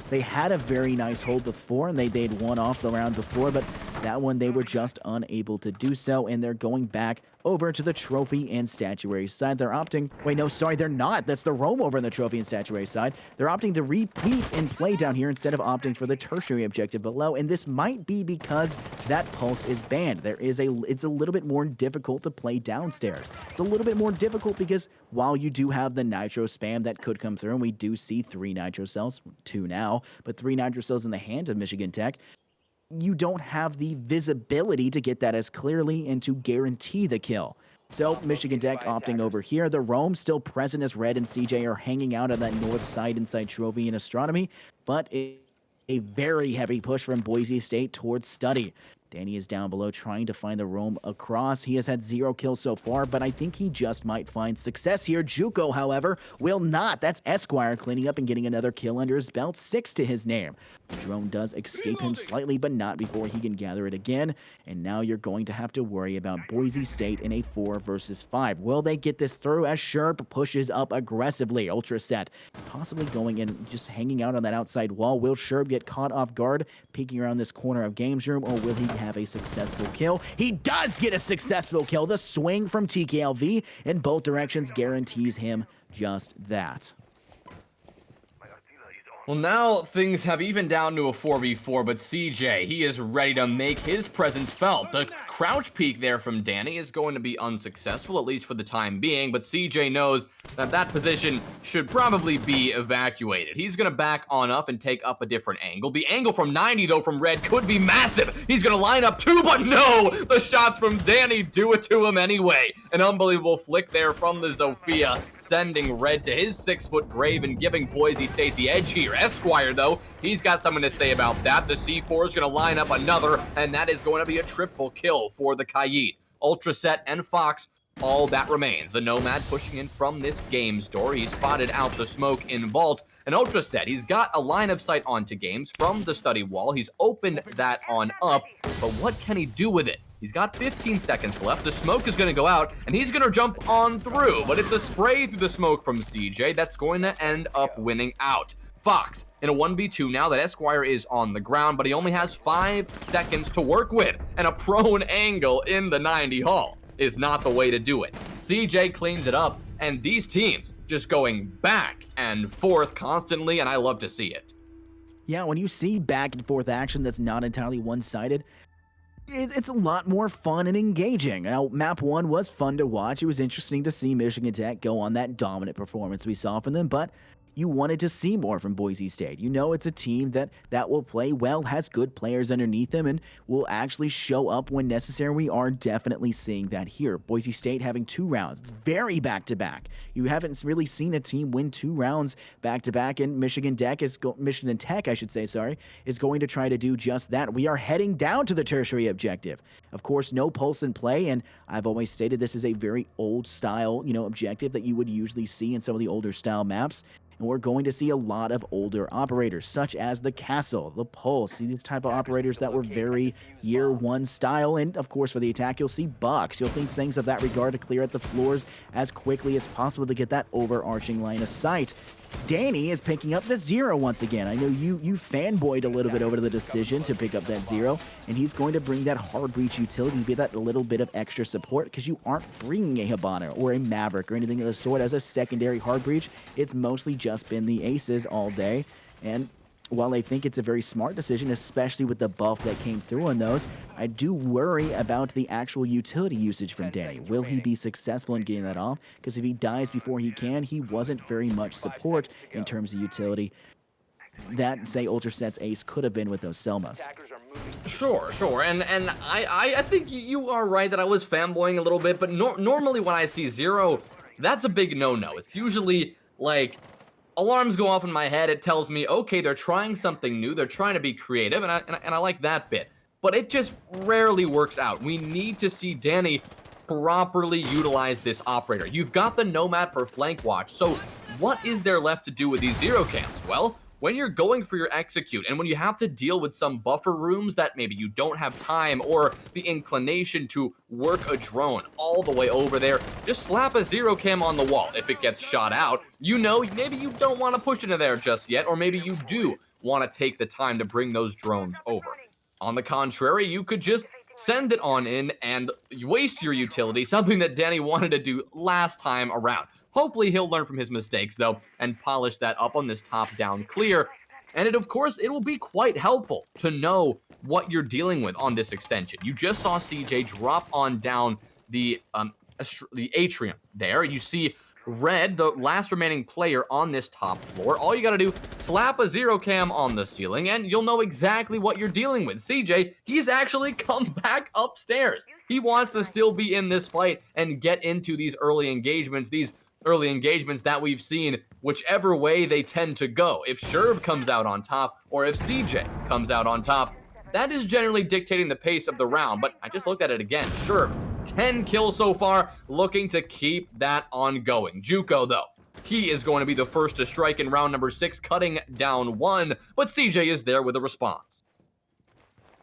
They had a very nice hold before, and they'd won off the round before, but that one they were just unable to do so, and they're going back over to the Trophy and Statuary side. They're opting, wait, no, sorry, they're not. That's the roam over in the Trophy and Statuary side. They're opting to repeat and play down here instead of opting for the tertiary objective below, and this might be because that pulse is banned. It's a little bit more difficult to play downstairs. It's a little bit more difficult because while you do have the nitro spam that could come through, and we do see 3 nitro cells, 2 now, but 3 nitro cells in the hand of Michigan Tech, you don't have the visibility to get that as clearly and to guarantee the kill. So Michigan Tech opting over here. The roam still present as Red and CJ are hanging out on that north side inside Trophy and Astronomy, but a very heavy push from Boise State towards Study. Danny is down below trying to find the roam across. He has had 0 kills so far, but I think he just might find success here. Juco, however, will not. That's Esquire cleaning up and getting another kill under his belt, 6 to his name. The drone does escape him slightly, but not before he can gather it again. And now you're going to have to worry about Boise State in a 4 versus 5. Will they get this through as Sherb pushes up aggressively? Ultra set, possibly going in, just hanging out on that outside wall. Will Sherb get caught off guard, peeking around this corner of Games Room, or will he have a successful kill? He does get a successful kill. The swing from TKLV in both directions guarantees him just that. Well, now things have evened down to a 4v4, but CJ, he is ready to make his presence felt. The crouch peek there from Danny is going to be unsuccessful, at least for the time being, but CJ knows that that position should probably be evacuated. He's going to back on up and take up a different angle. The angle from 90, though, from Red could be massive. He's going to line up 2, but no! The shots from Danny do it to him anyway. An unbelievable flick there from the Zofia, sending Red to his 6-foot grave and giving Boise State the edge here. Esquire, though, he's got something to say about that. The C4 is going to line up another, and that is going to be a triple kill for the Kayit. Ultraset and Fox, all that remains. The Nomad pushing in from this game's door. He spotted out the smoke in Vault. And Ultraset, he's got a line of sight onto Games from the study wall. He's opened that on up, but what can he do with it? He's got 15 seconds left. The smoke is going to go out, and he's going to jump on through, but it's a spray through the smoke from CJ that's going to end up winning out. Fox in a 1v2 now that Esquire is on the ground, but he only has 5 seconds to work with, and a prone angle in the 90 Hall is not the way to do it. CJ cleans it up, and these teams just going back and forth constantly, and I love to see it. Yeah, when you see back and forth action that's not entirely one-sided, it's a lot more fun and engaging. Now, map 1 was fun to watch. It was interesting to see Michigan Tech go on that dominant performance we saw from them, but you wanted to see more from Boise State. You know it's a team that will play well, has good players underneath them, and will actually show up when necessary. We are definitely seeing that here. Boise State having 2 rounds. It's very back-to-back. You haven't really seen a team win 2 rounds back-to-back, and Michigan Tech, I should say, sorry, is going to try to do just that. We are heading down to the tertiary objective. Of course, no pulse in play, and I've always stated this is a very old style, objective that you would usually see in some of the older style maps. And we're going to see a lot of older operators, such as the Castle, the Pulse, these type of operators that were very year one style. And of course, for the attack, you'll see Bucks. You'll think things of that regard to clear out the floors as quickly as possible to get that overarching line of sight. Danny is picking up the 0 once again. I know you fanboyed a little bit over the decision to pick up that 0, and he's going to bring that hard breach utility to be that little bit of extra support because you aren't bringing a Hibana or a Maverick or anything of the sort as a secondary hard breach. It's mostly just been the aces all day, and while I think it's a very smart decision, especially with the buff that came through on those, I do worry about the actual utility usage from Danny. Will he be successful in getting that off? Because if he dies before he can, he wasn't very much support in terms of utility that, say, Ultra Set's ace could have been with those Selmas. Sure, and I think you are right that I was fanboying a little bit, but normally when I see 0, that's a big no-no. It's usually like alarms go off in my head. It tells me, okay, they're trying something new. They're trying to be creative, and I like that bit. But it just rarely works out. We need to see Danny properly utilize this operator. You've got the Nomad for flank watch, so what is there left to do with these 0 cams? Well, when you're going for your execute and when you have to deal with some buffer rooms that maybe you don't have time or the inclination to work a drone all the way over there, just slap a 0 cam on the wall. If it gets shot out, maybe you don't want to push into there just yet, or maybe you do want to take the time to bring those drones over. On the contrary, you could just send it on in and waste your utility, something that Danny wanted to do last time around. Hopefully he'll learn from his mistakes, though, and polish that up on this top-down clear. And of course, it will be quite helpful to know what you're dealing with on this extension. You just saw CJ drop on down the atrium there. You see Red, the last remaining player on this top floor. All you gotta do, slap a 0 cam on the ceiling, and you'll know exactly what you're dealing with. CJ, he's actually come back upstairs. He wants to still be in this fight and get into these early engagements that we've seen, whichever way they tend to go. If Sherv comes out on top, or if CJ comes out on top, that is generally dictating the pace of the round. But I just looked at it again. Sherv, 10 kills so far, looking to keep that on going. Juco, though, he is going to be the first to strike in round number 6, cutting down 1, but CJ is there with a response.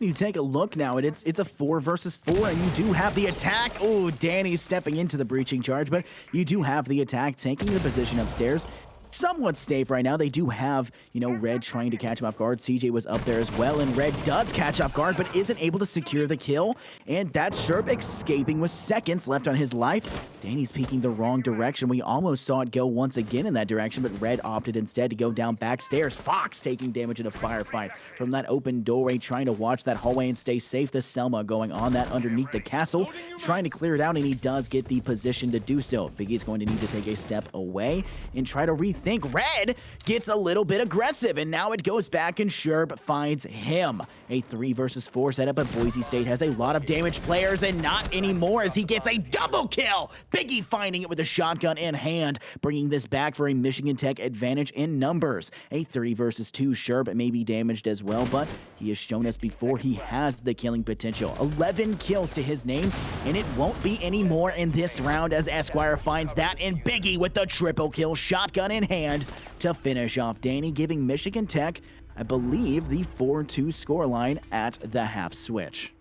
You take a look now, and it's a 4 versus 4, and you do have the attack. Oh, Danny's stepping into the breaching charge, but you do have the attack taking the position upstairs. Somewhat safe right now. They do have, Red trying to catch him off guard. CJ was up there as well, and Red does catch off guard, but isn't able to secure the kill. And that's Sherp escaping with seconds left on his life. Danny's peeking the wrong direction. We almost saw it go once again in that direction, but Red opted instead to go down backstairs. Fox taking damage in a firefight from that open doorway, trying to watch that hallway and stay safe. The Selma going on that underneath the castle, trying to clear it out, and he does get the position to do so. Biggie's going to need to take a step away and try to rethink. Red gets a little bit aggressive, and now it goes back, and Sherb finds him. A 3 versus 4 setup, but Boise State has a lot of damaged players, and not anymore as he gets a double kill. Biggie finding it with a shotgun in hand, bringing this back for a Michigan Tech advantage in numbers. A 3 versus 2, Sherb may be damaged as well, but he has shown us before he has the killing potential. 11 kills to his name, and it won't be any more in this round as Esquire finds that, and Biggie with the triple kill, shotgun in hand to finish off Danny, giving Michigan Tech, I believe, the 4-2 scoreline at the half switch.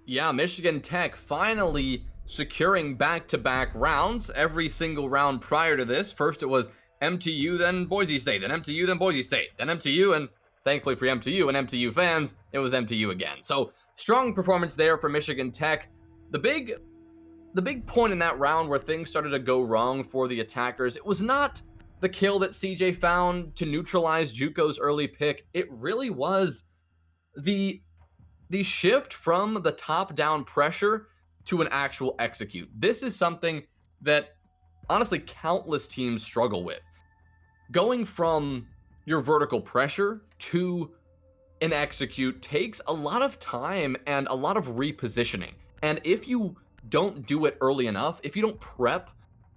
Yeah, Michigan Tech finally securing back-to-back rounds. Every single round prior to this, first it was MTU, then Boise State, then MTU, then Boise State, then MTU, and thankfully for MTU and MTU fans, it was MTU again. So, strong performance there for Michigan Tech. The big point in that round where things started to go wrong for the attackers, it was not the kill that CJ found to neutralize Juco's early pick. It really was the shift from the top-down pressure to an actual execute. This is something that, honestly, countless teams struggle with. going from your vertical pressure to an execute takes a lot of time and a lot of repositioning. And if you don't do it early enough, if you don't prep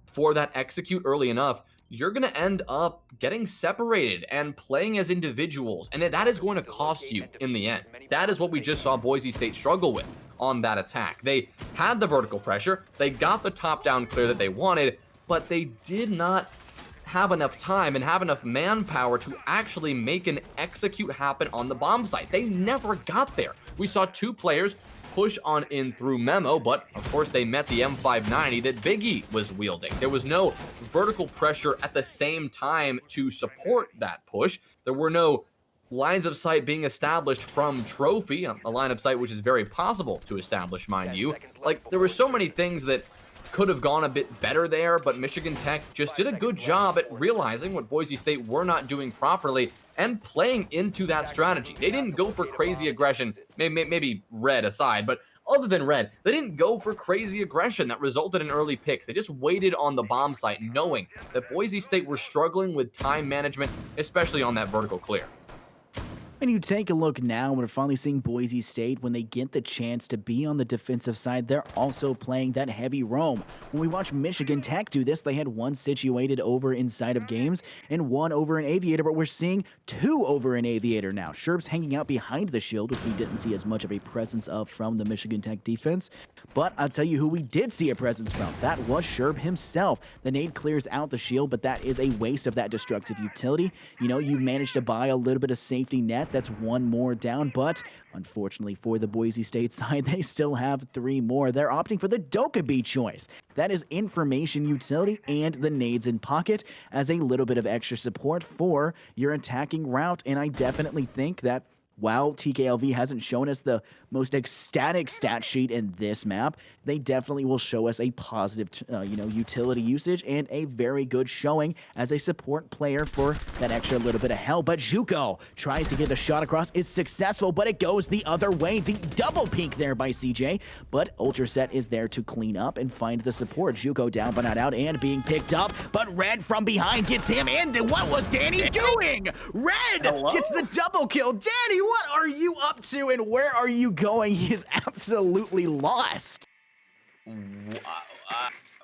for that execute early enough, you're going to end up getting separated and playing as individuals. And that is going to cost you in the end. That is what we just saw Boise State struggle with on that attack. They had the vertical pressure, they got the top down clear that they wanted, but they did not have enough time and have enough manpower to actually make an execute happen on the bomb site. They never got there. We saw two players push on in through Memo, but of course they met the M590 that Biggie was wielding. There was no vertical pressure at the same time to support that push. There were no lines of sight being established from Trophy, a line of sight which is very possible to establish, mind you. Like, there were so many things that could have gone a bit better there, but Michigan Tech just did a good job at realizing what Boise State were not doing properly and playing into that strategy. They didn't go for crazy aggression, maybe Red aside, but other than Red, they didn't go for crazy aggression that resulted in early picks. They just waited on the bomb site, knowing that Boise State were struggling with time management, especially on that vertical clear. When you take a look now, we're finally seeing Boise State, when they get the chance to be on the defensive side, they're also playing that heavy roam. When we watch Michigan Tech do this, they had one situated over inside of games and one over an Aviator, but we're seeing two over an Aviator now. Sherb's hanging out behind the shield, which we didn't see as much of a presence of from the Michigan Tech defense. But I'll tell you who we did see a presence from. That was Sherb himself. The nade clears out the shield, but that is a waste of that destructive utility. You know, you managed to buy a little bit of safety net. That's one more down, but unfortunately for the Boise State side, they still have three more. They're opting for the Dokkaebi choice. That is information utility and the nades in pocket as a little bit of extra support for your attacking route, and I definitely think that while TKLV hasn't shown us the most ecstatic stat sheet in this map, they definitely will show us a positive, utility usage and a very good showing as a support player for that extra little bit of help. But Juco tries to get the shot across, is successful, but it goes the other way. The double peek there by CJ, but Ultraset is there to clean up and find the support. Juco down but not out and being picked up, but Red from behind gets him in. What was Danny doing? Red gets the double kill. Danny, what are you up to and where are you going? He is absolutely lost.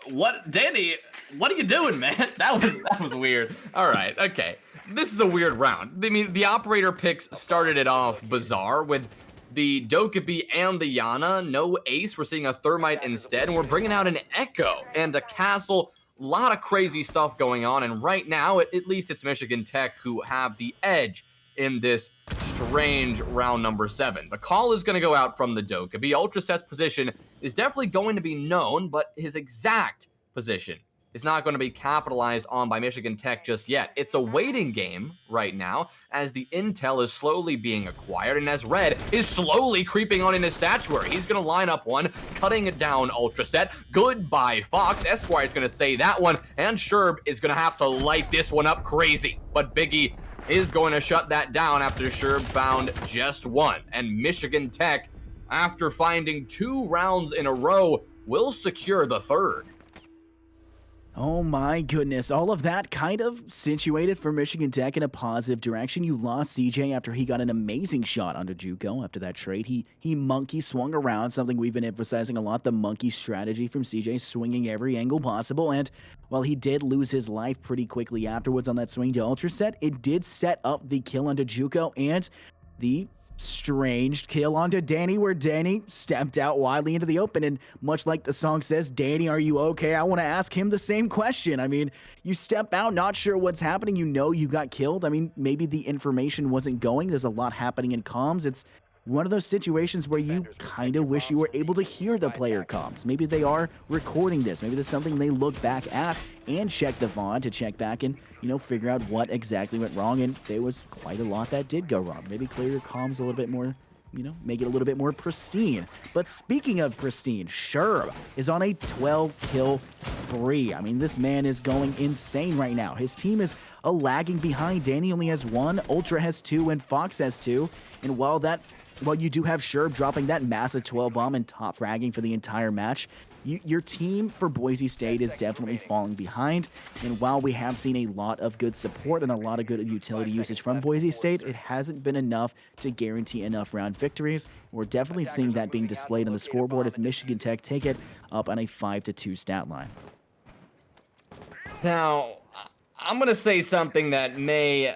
What, Danny? What are you doing, man? That was weird. All right, okay. This is a weird round. I mean, the operator picks started it off bizarre with the Dokkaebi and the Yana. No ace. We're seeing a Thermite instead, and we're bringing out an Echo and a Castle. A lot of crazy stuff going on, and right now, at least it's Michigan Tech who have the edge in this strange round number 7. The call is going to go out from the Dokkaebi. Ultraset's position is definitely going to be known, but his exact position is not going to be capitalized on by Michigan Tech just yet. It's a waiting game right now as the intel is slowly being acquired and as Red is slowly creeping on in his statuary. He's going to line up one, cutting it down Ultraset. Goodbye, Fox. Esquire is going to say that one, and Sherb is going to have to light this one up crazy. But Biggie is going to shut that down after Sherb found just one. And Michigan Tech, after finding 2 rounds in a row, will secure the third. Oh my goodness, all of that kind of situated for Michigan Tech in a positive direction. You lost CJ after he got an amazing shot onto Juco after that trade. He monkey swung around, something we've been emphasizing a lot, the monkey strategy from CJ, swinging every angle possible. And while he did lose his life pretty quickly afterwards on that swing to Ultraset, it did set up the kill onto Juco and the strange kill onto Danny, where Danny stepped out widely into the open, and much like the song says, Danny, are you okay? I want to ask him the same question. I mean, you step out not sure what's happening, you know you got killed. I mean, maybe the information wasn't going. There's a lot happening in comms. It's one of those situations where you kind of wish you were able to hear the player comms. Maybe they are recording this. Maybe there's something they look back at and check the VOD to check back and, figure out what exactly went wrong. And there was quite a lot that did go wrong. Maybe clear your comms a little bit more, make it a little bit more pristine. But speaking of pristine, Sherb is on a 12-kill spree. I mean, this man is going insane right now. His team is lagging behind. Danny only has 1, Ultra has 2, and Fox has 2. And while that while you do have Sherb dropping that massive 12 bomb and top fragging for the entire match, your team for Boise State is definitely falling behind. And while we have seen a lot of good support and a lot of good utility usage from Boise State, it hasn't been enough to guarantee enough round victories. We're definitely seeing that being displayed on the scoreboard as Michigan Tech take it up on a 5-2 stat line. Now, I'm going to say something that may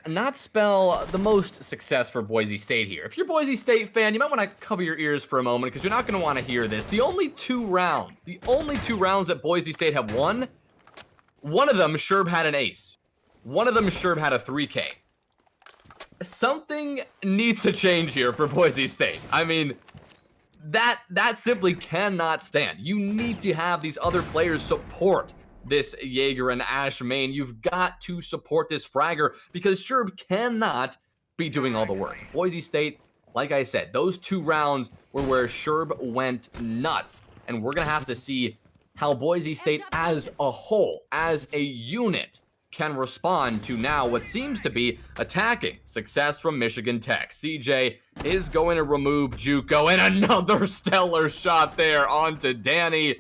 not spell the most success for Boise State here. If you're a Boise State fan, you might want to cover your ears for a moment because you're not going to want to hear this. The only two rounds that Boise State have won, one of them, Sherb had an ace. One of them, Sherb had a 3K. Something needs to change here for Boise State. I mean, that simply cannot stand. You need to have these other players support this Jaeger and Ash main. You've got to support this fragger because Sherb cannot be doing all the work. Boise State, like I said, those two rounds were where Sherb went nuts. And we're going to have to see how Boise State as a whole, as a unit, can respond to now what seems to be attacking success from Michigan Tech. CJ is going to remove JUCO, and another stellar shot there onto Danny.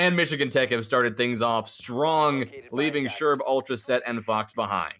And Michigan Tech have started things off strong, leaving Sherb, Ultraset, and Fox behind.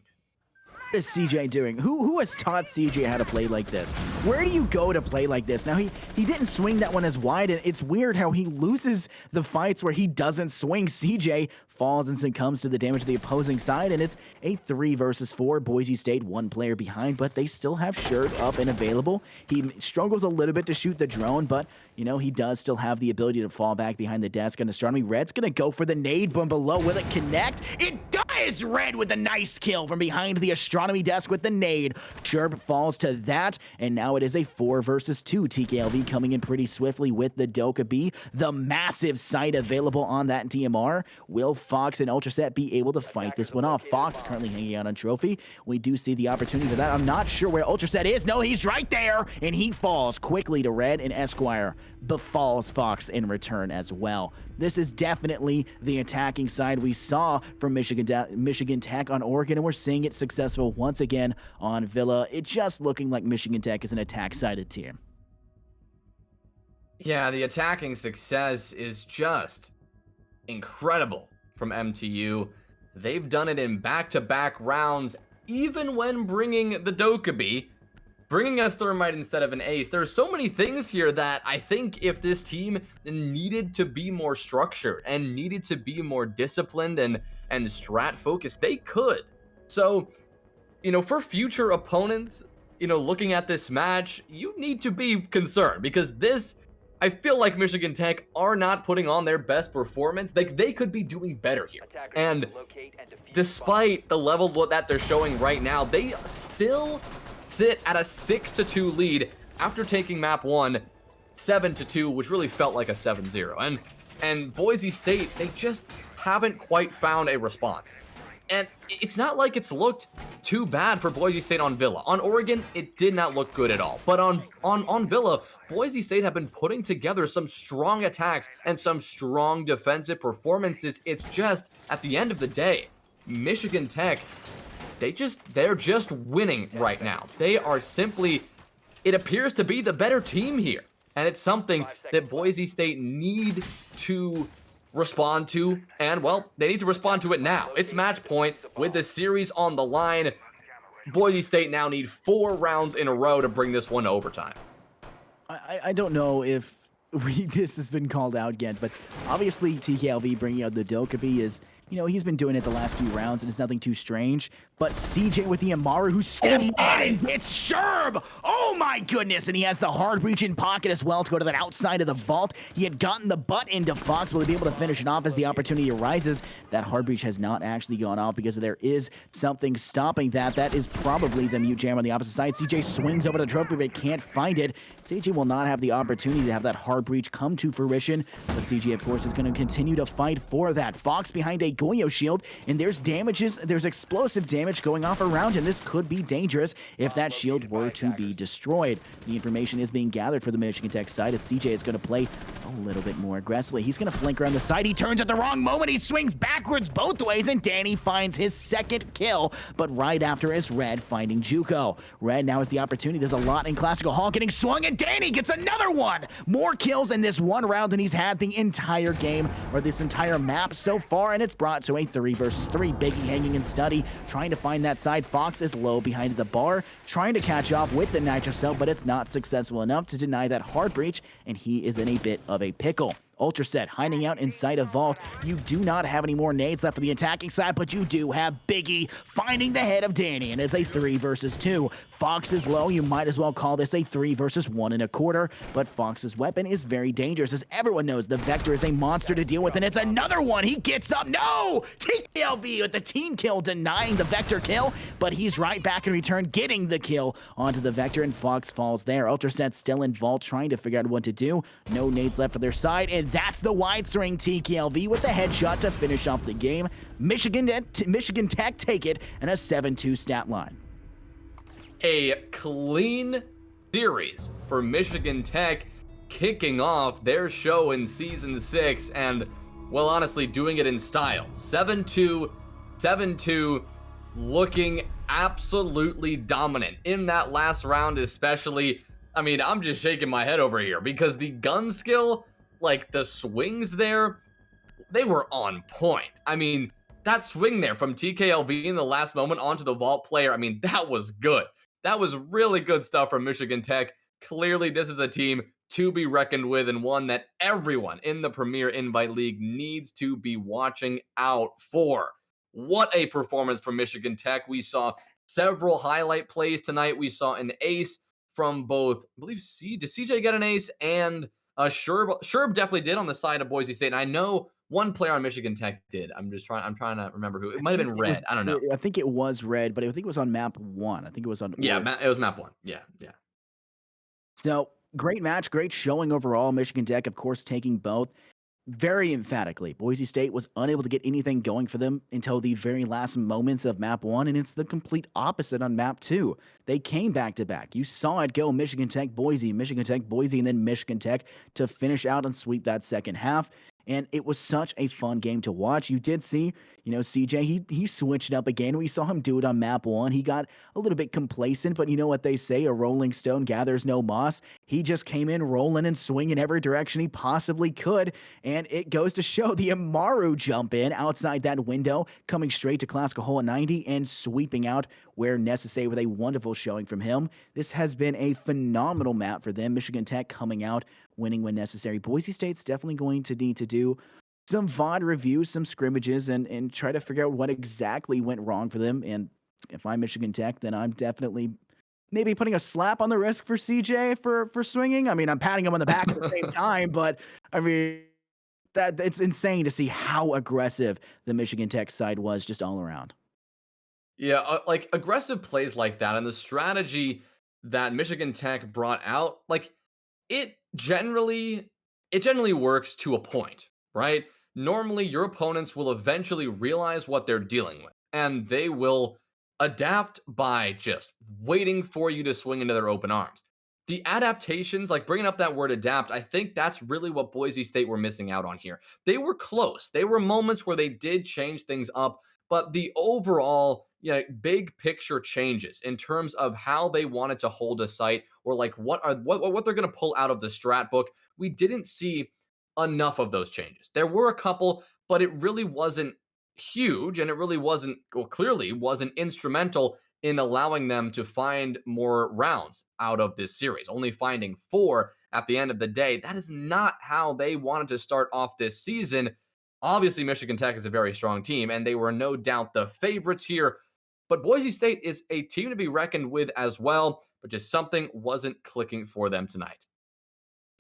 What is CJ doing? Who has taught CJ how to play like this? Where do you go to play like this? Now, he didn't swing that one as wide, and it's weird how he loses the fights where he doesn't swing. CJ falls and succumbs to the damage of the opposing side, and it's a 3 versus 4. Boise State, one player behind, but they still have Sherb up and available. He struggles a little bit to shoot the drone, but, you know, he does still have the ability to fall back behind the desk. And Astronomy Red's going to go for the nade, but below, will it connect? It does! Red with a nice kill from behind the Astronomy desk with the nade. Sherb falls to that, and now it is a 4 versus 2. TKLV coming in pretty swiftly with the Doka B. The massive sight available on that DMR. Will Fox and Ultraset be able to fight this one off? Fox currently hanging out on trophy. We do see the opportunity for that. I'm not sure where Ultraset is. No, he's right there, and he falls quickly to Red, and Esquire befalls Fox in return as well. This is definitely the attacking side we saw from Michigan Tech on Oregon, and we're seeing it successful once again on Villa. It's just looking like Michigan Tech is an attack-sided team. Yeah, the attacking success is just incredible from MTU. They've done it in back-to-back rounds, even when bringing the Dokkaebi, bringing a Thermite instead of an Ace. There's so many things here that I think if this team needed to be more structured and needed to be more disciplined and strat focused, they could. So, you know, for future opponents, you know, looking at this match, you need to be concerned because this, I feel like Michigan Tech are not putting on their best performance. They could be doing better here. And despite the level that they're showing right now, they still sit at a 6-2 lead after taking map 1 7-2, which really felt like a 7-0. And Boise State, they just haven't quite found a response. And it's not like it's looked too bad for Boise State on Villa. On Oregon, it did not look good at all. But on Villa, Boise State have been putting together some strong attacks and some strong defensive performances. It's just, at the end of the day, Michigan Tech, they're just winning right now. They are simply, it appears to be the better team here. And it's something that Boise State need to respond to, and well, they need to respond to it now. It's match point with the series on the line. Boise State now need 4 rounds in a row to bring this one to overtime. I don't know if this has been called out yet, but obviously TKLV bringing out the Dokkaebi is, you know, he's been doing it the last few rounds, and it's nothing too strange. But CJ with the Amaru, who steps on and hits Sherb! Oh my goodness! And he has the hard breach in pocket as well to go to that outside of the vault. He had gotten the butt into Fox. Will he be able to finish it off as the opportunity arises? That hard breach has not actually gone off because there is something stopping that. That is probably the mute jam on the opposite side. CJ swings over the trophy but can't find it. CJ will not have the opportunity to have that hard breach come to fruition. But CJ, of course, is going to continue to fight for that. Fox behind a Goyo shield, and there's explosive damage going off around him. This could be dangerous if that shield were to be destroyed. The information is being gathered for the Michigan Tech side as CJ is going to play a little bit more aggressively. He's going to flank around the side. He turns at the wrong moment. He swings backwards both ways, and Danny finds his second kill, but right after is Red finding Juco. Red now has the opportunity. There's a lot in Classical Hall getting swung, and Danny gets another one. More kills in this one round than he's had the entire game, or this entire map so far, and it's brought to a 3 versus 3. Biggie hanging in Study, trying to find that side. Fox is low behind the bar, trying to catch off with the Nitro Cell, but it's not successful enough to deny that hard breach, and he is in a bit of a pickle. Ultraset hiding out inside a vault. You do not have any more nades left for the attacking side, but you do have Biggie finding the head of Danny, and it's a 3 versus 2. Fox is low. You might as well call this a 3 versus 1 1/4, but Fox's weapon is very dangerous, as everyone knows the Vector is a monster to deal with, and it's another one. He gets up. No! TKLV with the team kill, denying the Vector kill, but he's right back in return, getting the kill onto the Vector, and Fox falls there. Ultraset still in vault, trying to figure out what to do. No nades left for their side, and that's the wide swing. TKLV with the headshot to finish off the game. Michigan Tech take it and a 7-2 stat line. A clean series for Michigan Tech, kicking off their show in Season 6, and, well, honestly, doing it in style. 7-2, 7-2, looking absolutely dominant. In that last round especially, I mean, I'm just shaking my head over here, because the gun skill, like the swings there, they were on point. I mean, that swing there from TKLV in the last moment onto the vault player, I mean, that was good. That was really good stuff from Michigan Tech. Clearly, this is a team to be reckoned with, and one that everyone in the Premier Invite League needs to be watching out for. What a performance from Michigan Tech. We saw several highlight plays tonight. We saw an ace from both, I believe, did CJ get an ace? And Sherb definitely did on the side of Boise State. And I know one player on Michigan Tech did. I'm trying to remember who. It might have been Red. I don't know. I think it was Red, but I think it was on map 1. I think it was on. Yeah, it was map 1. Yeah. So great match, great showing overall. Michigan Tech, of course, taking both very emphatically. Boise State was unable to get anything going for them until the very last moments of map 1, and it's the complete opposite on map 2. They came back to back. You saw it go Michigan Tech, Boise, and then Michigan Tech to finish out and sweep that second half. And it was such a fun game to watch. You did see, CJ, he switched up again. We saw him do it on map 1. He got a little bit complacent, but you know what they say, a rolling stone gathers no moss. He just came in rolling and swinging every direction he possibly could. And it goes to show the Amaru jump in outside that window, coming straight to Classical Hole at 90 and sweeping out where necessary with a wonderful showing from him. This has been a phenomenal map for them. Michigan Tech coming out, winning when necessary. Boise State's definitely going to need to do some VOD reviews, some scrimmages, and try to figure out what exactly went wrong for them. And if I'm Michigan Tech, then I'm definitely maybe putting a slap on the wrist for CJ for swinging. I mean, I'm patting him on the back at the same time, but I mean, that it's insane to see how aggressive the Michigan Tech side was just all around. Yeah, like aggressive plays like that and the strategy that Michigan Tech brought out, like it generally works to a point, right? Normally your opponents will eventually realize what they're dealing with, and they will adapt by just waiting for you to swing into their open arms. The adaptations, like bringing up that word adapt, I think that's really what Boise State were missing out on here. They were close. They were moments where they did change things up, but the overall big picture changes in terms of how they wanted to hold a site, or like what they're going to pull out of the strat book, we didn't see enough of those changes. There were a couple, but it really wasn't huge, and it really wasn't, well, clearly wasn't instrumental in allowing them to find more rounds out of this series. Only finding 4 at the end of the day. That is not how they wanted to start off this season. Obviously, Michigan Tech is a very strong team, and they were no doubt the favorites here. But Boise State is a team to be reckoned with as well, but just something wasn't clicking for them tonight.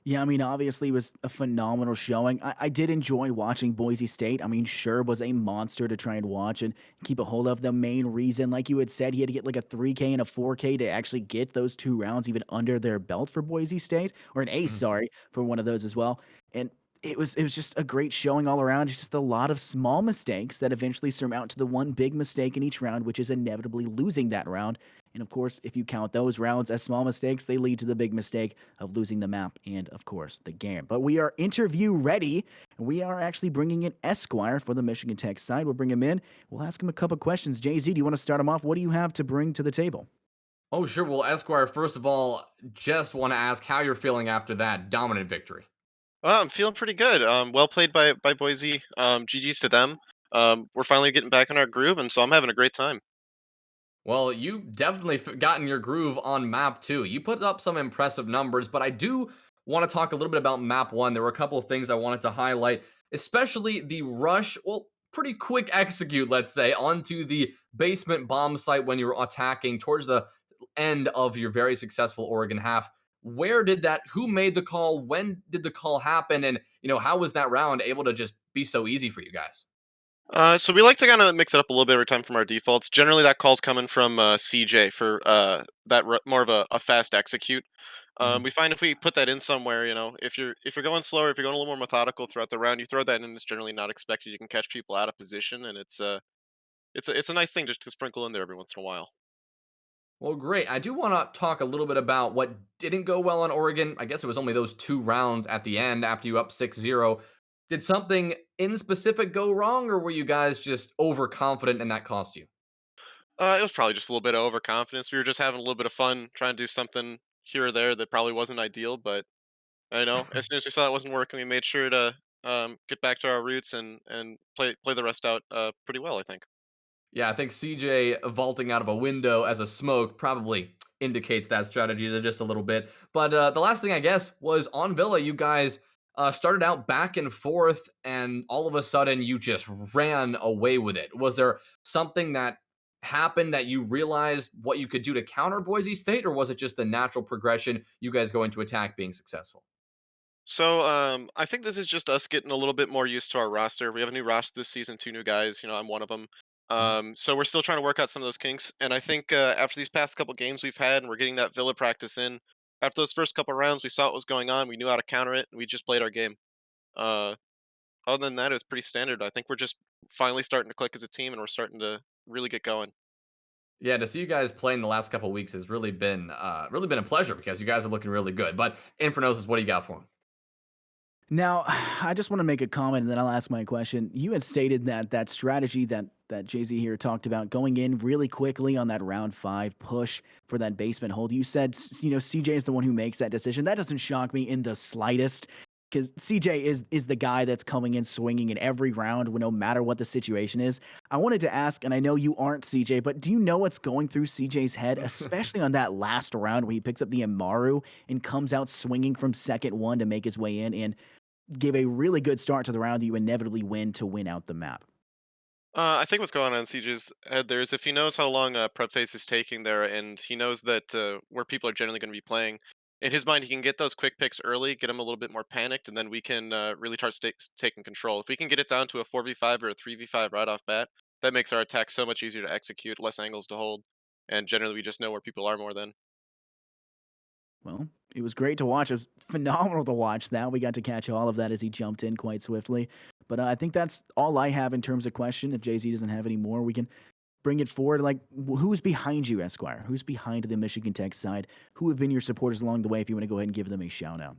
Yeah, I mean, obviously it was a phenomenal showing. I did enjoy watching Boise State. I mean, Sherb was a monster to try and watch and keep a hold of. The main reason, like you had said, he had to get like a 3K and a 4K to actually get those 2 rounds even under their belt for Boise State, or an ace, sorry, for one of those as well. And it was just a great showing all around. It's just a lot of small mistakes that eventually surmount to the one big mistake in each round, which is inevitably losing that round. And of course, if you count those rounds as small mistakes, they lead to the big mistake of losing the map and, of course, the game. But we are interview ready, and we are actually bringing in Esquire for the Michigan Tech side. We'll bring him in. We'll ask him a couple questions. JZ, do you want to start him off? What do you have to bring to the table? Oh, sure. Well, Esquire, first of all, just want to ask how you're feeling after that dominant victory. I'm feeling pretty good. Well played by Boise. GG's to them. We're finally getting back in our groove, and so I'm having a great time. Well, you definitely gotten your groove on map 2. You put up some impressive numbers, but I do want to talk a little bit about map 1. There were a couple of things I wanted to highlight, especially the rush, well, pretty quick execute, let's say, onto the basement bomb site when you were attacking towards the end of your very successful Oregon half. Where did that who made the call? When did the call happen? And, how was that round able to just be so easy for you guys? So we like to kind of mix it up a little bit every time from our defaults. Generally, that call's coming from CJ for more of a fast execute. We find if we put that in somewhere, if you're going slower, if you're going a little more methodical throughout the round, you throw that in. It's generally not expected. You can catch people out of position, and it's a nice thing just to sprinkle in there every once in a while. Well, great. I do want to talk a little bit about what didn't go well on Oregon. I guess it was only those 2 rounds at the end after you up 6-0. Did something in specific go wrong, or were you guys just overconfident and that cost you? It was probably just a little bit of overconfidence. We were just having a little bit of fun trying to do something here or there that probably wasn't ideal, but I know as soon as we saw it wasn't working, we made sure to get back to our roots and play the rest out pretty well. I think. Yeah, I think CJ vaulting out of a window as a smoke probably indicates that strategy just a little bit. But the last thing I guess was on Villa. You guys started out back and forth, and all of a sudden you just ran away with it. Was there something that happened that you realized what you could do to counter Boise State, or was it just the natural progression? You guys going to attack being successful? So I think this is just us getting a little bit more used to our roster. We have a new roster this season, two new guys. I'm one of them. So we're still trying to work out some of those kinks. And I think after these past couple games we've had, and we're getting that Villa practice in. After those first couple rounds, we saw what was going on. We knew how to counter it, and we just played our game. Uh, Other than that, it was pretty standard. I think we're just finally starting to click as a team, and we're starting to really get going. Yeah, to see you guys play in the last couple of weeks has really been a pleasure because you guys are looking really good. But Infernosis, what do you got for him? Now, I just want to make a comment and then I'll ask my question. You had stated that that strategy that Jay-Z here talked about going in really quickly on that round 5 push for that basement hold. You said, CJ is the one who makes that decision. That doesn't shock me in the slightest because CJ is the guy that's coming in swinging in every round, no matter what the situation is. I wanted to ask, and I know you aren't CJ, but do you know what's going through CJ's head, especially on that last round where he picks up the Amaru and comes out swinging from second one to make his way in and give a really good start to the round that you inevitably win to win out the map. I think what's going on in CJ's head there is if he knows how long prep phase is taking there, and he knows that where people are generally going to be playing, in his mind he can get those quick picks early, get him a little bit more panicked, and then we can really start taking control. If we can get it down to a 4v5 or a 3v5 right off bat, that makes our attack so much easier to execute, less angles to hold, and generally we just know where people are more then. Well, it was great to watch. It was phenomenal to watch that. We got to catch all of that as he jumped in quite swiftly. But I think that's all I have in terms of question. If Jay Z doesn't have any more, we can bring it forward. Like, who's behind you, Esquire? Who's behind the Michigan Tech side? Who have been your supporters along the way? If you want to go ahead and give them a shout out.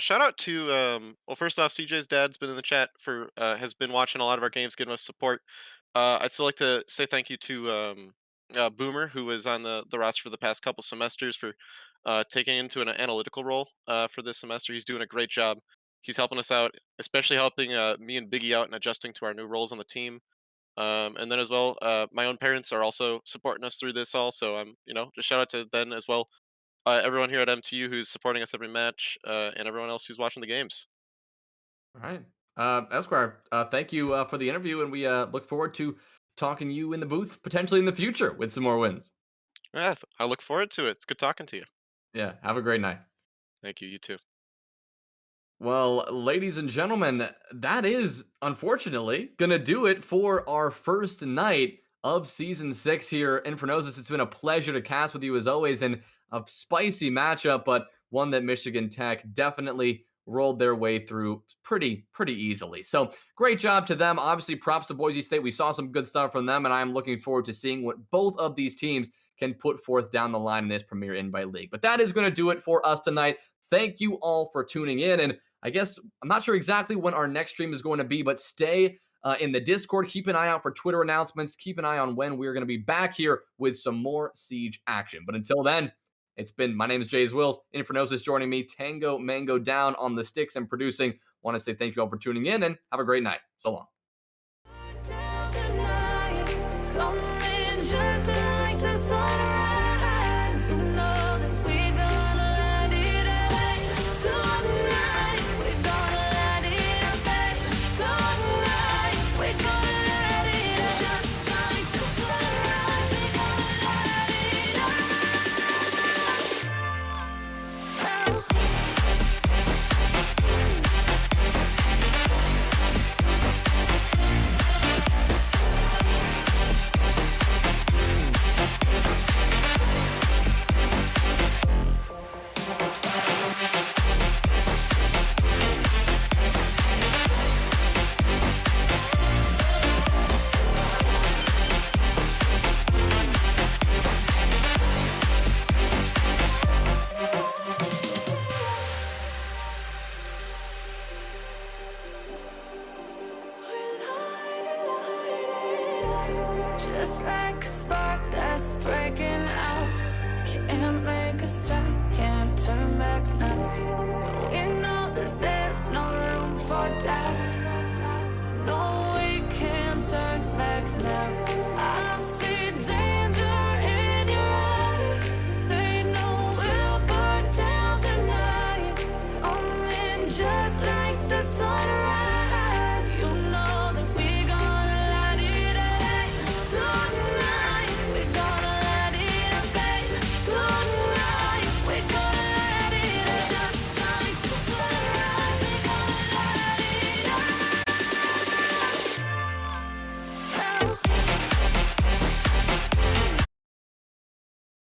Shout out to well, first off, CJ's dad's been in the chat for has been watching a lot of our games, giving us support. I'd still like to say thank you to Boomer, who was on the roster for the past couple semesters, for taking into an analytical role for this semester. He's doing a great job. He's helping us out, especially helping me and Biggie out and adjusting to our new roles on the team. And then as well, my own parents are also supporting us through this all. So just shout out to them as well, everyone here at MTU who's supporting us every match, and everyone else who's watching the games. All right. Esquire, thank you for the interview, and we look forward to talking to you in the booth potentially in the future with some more wins. Yeah, I look forward to it. It's good talking to you. Yeah, have a great night. Thank you. You too. Well, ladies and gentlemen, that is unfortunately gonna do it for our first night of season 6 here in Infernosis. It's been a pleasure to cast with you as always, and a spicy matchup, but one that Michigan Tech definitely rolled their way through pretty easily. So great job to them. Obviously, props to Boise State. We saw some good stuff from them, and I'm looking forward to seeing what both of these teams can put forth down the line in this Premier Invite League. But that is going to do it for us tonight. Thank you all for tuning in, and I guess I'm not sure exactly when our next stream is going to be, but stay in the Discord. Keep an eye out for Twitter announcements. Keep an eye on when we're going to be back here with some more Siege action. But until then, my name is Jays Wills. Infernosis joining me. Tango Mango down on the sticks and producing. Want to say thank you all for tuning in and have a great night. So long. Down the night, coming just like the sunrise. You know that we're gonna let it rain. Tonight, we're gonna let it rain. Tonight, we're gonna let it rain. Just like the sunrise, we're gonna let it rain. Just like a spark that's breaking out. Can't make a stop, can't turn back now.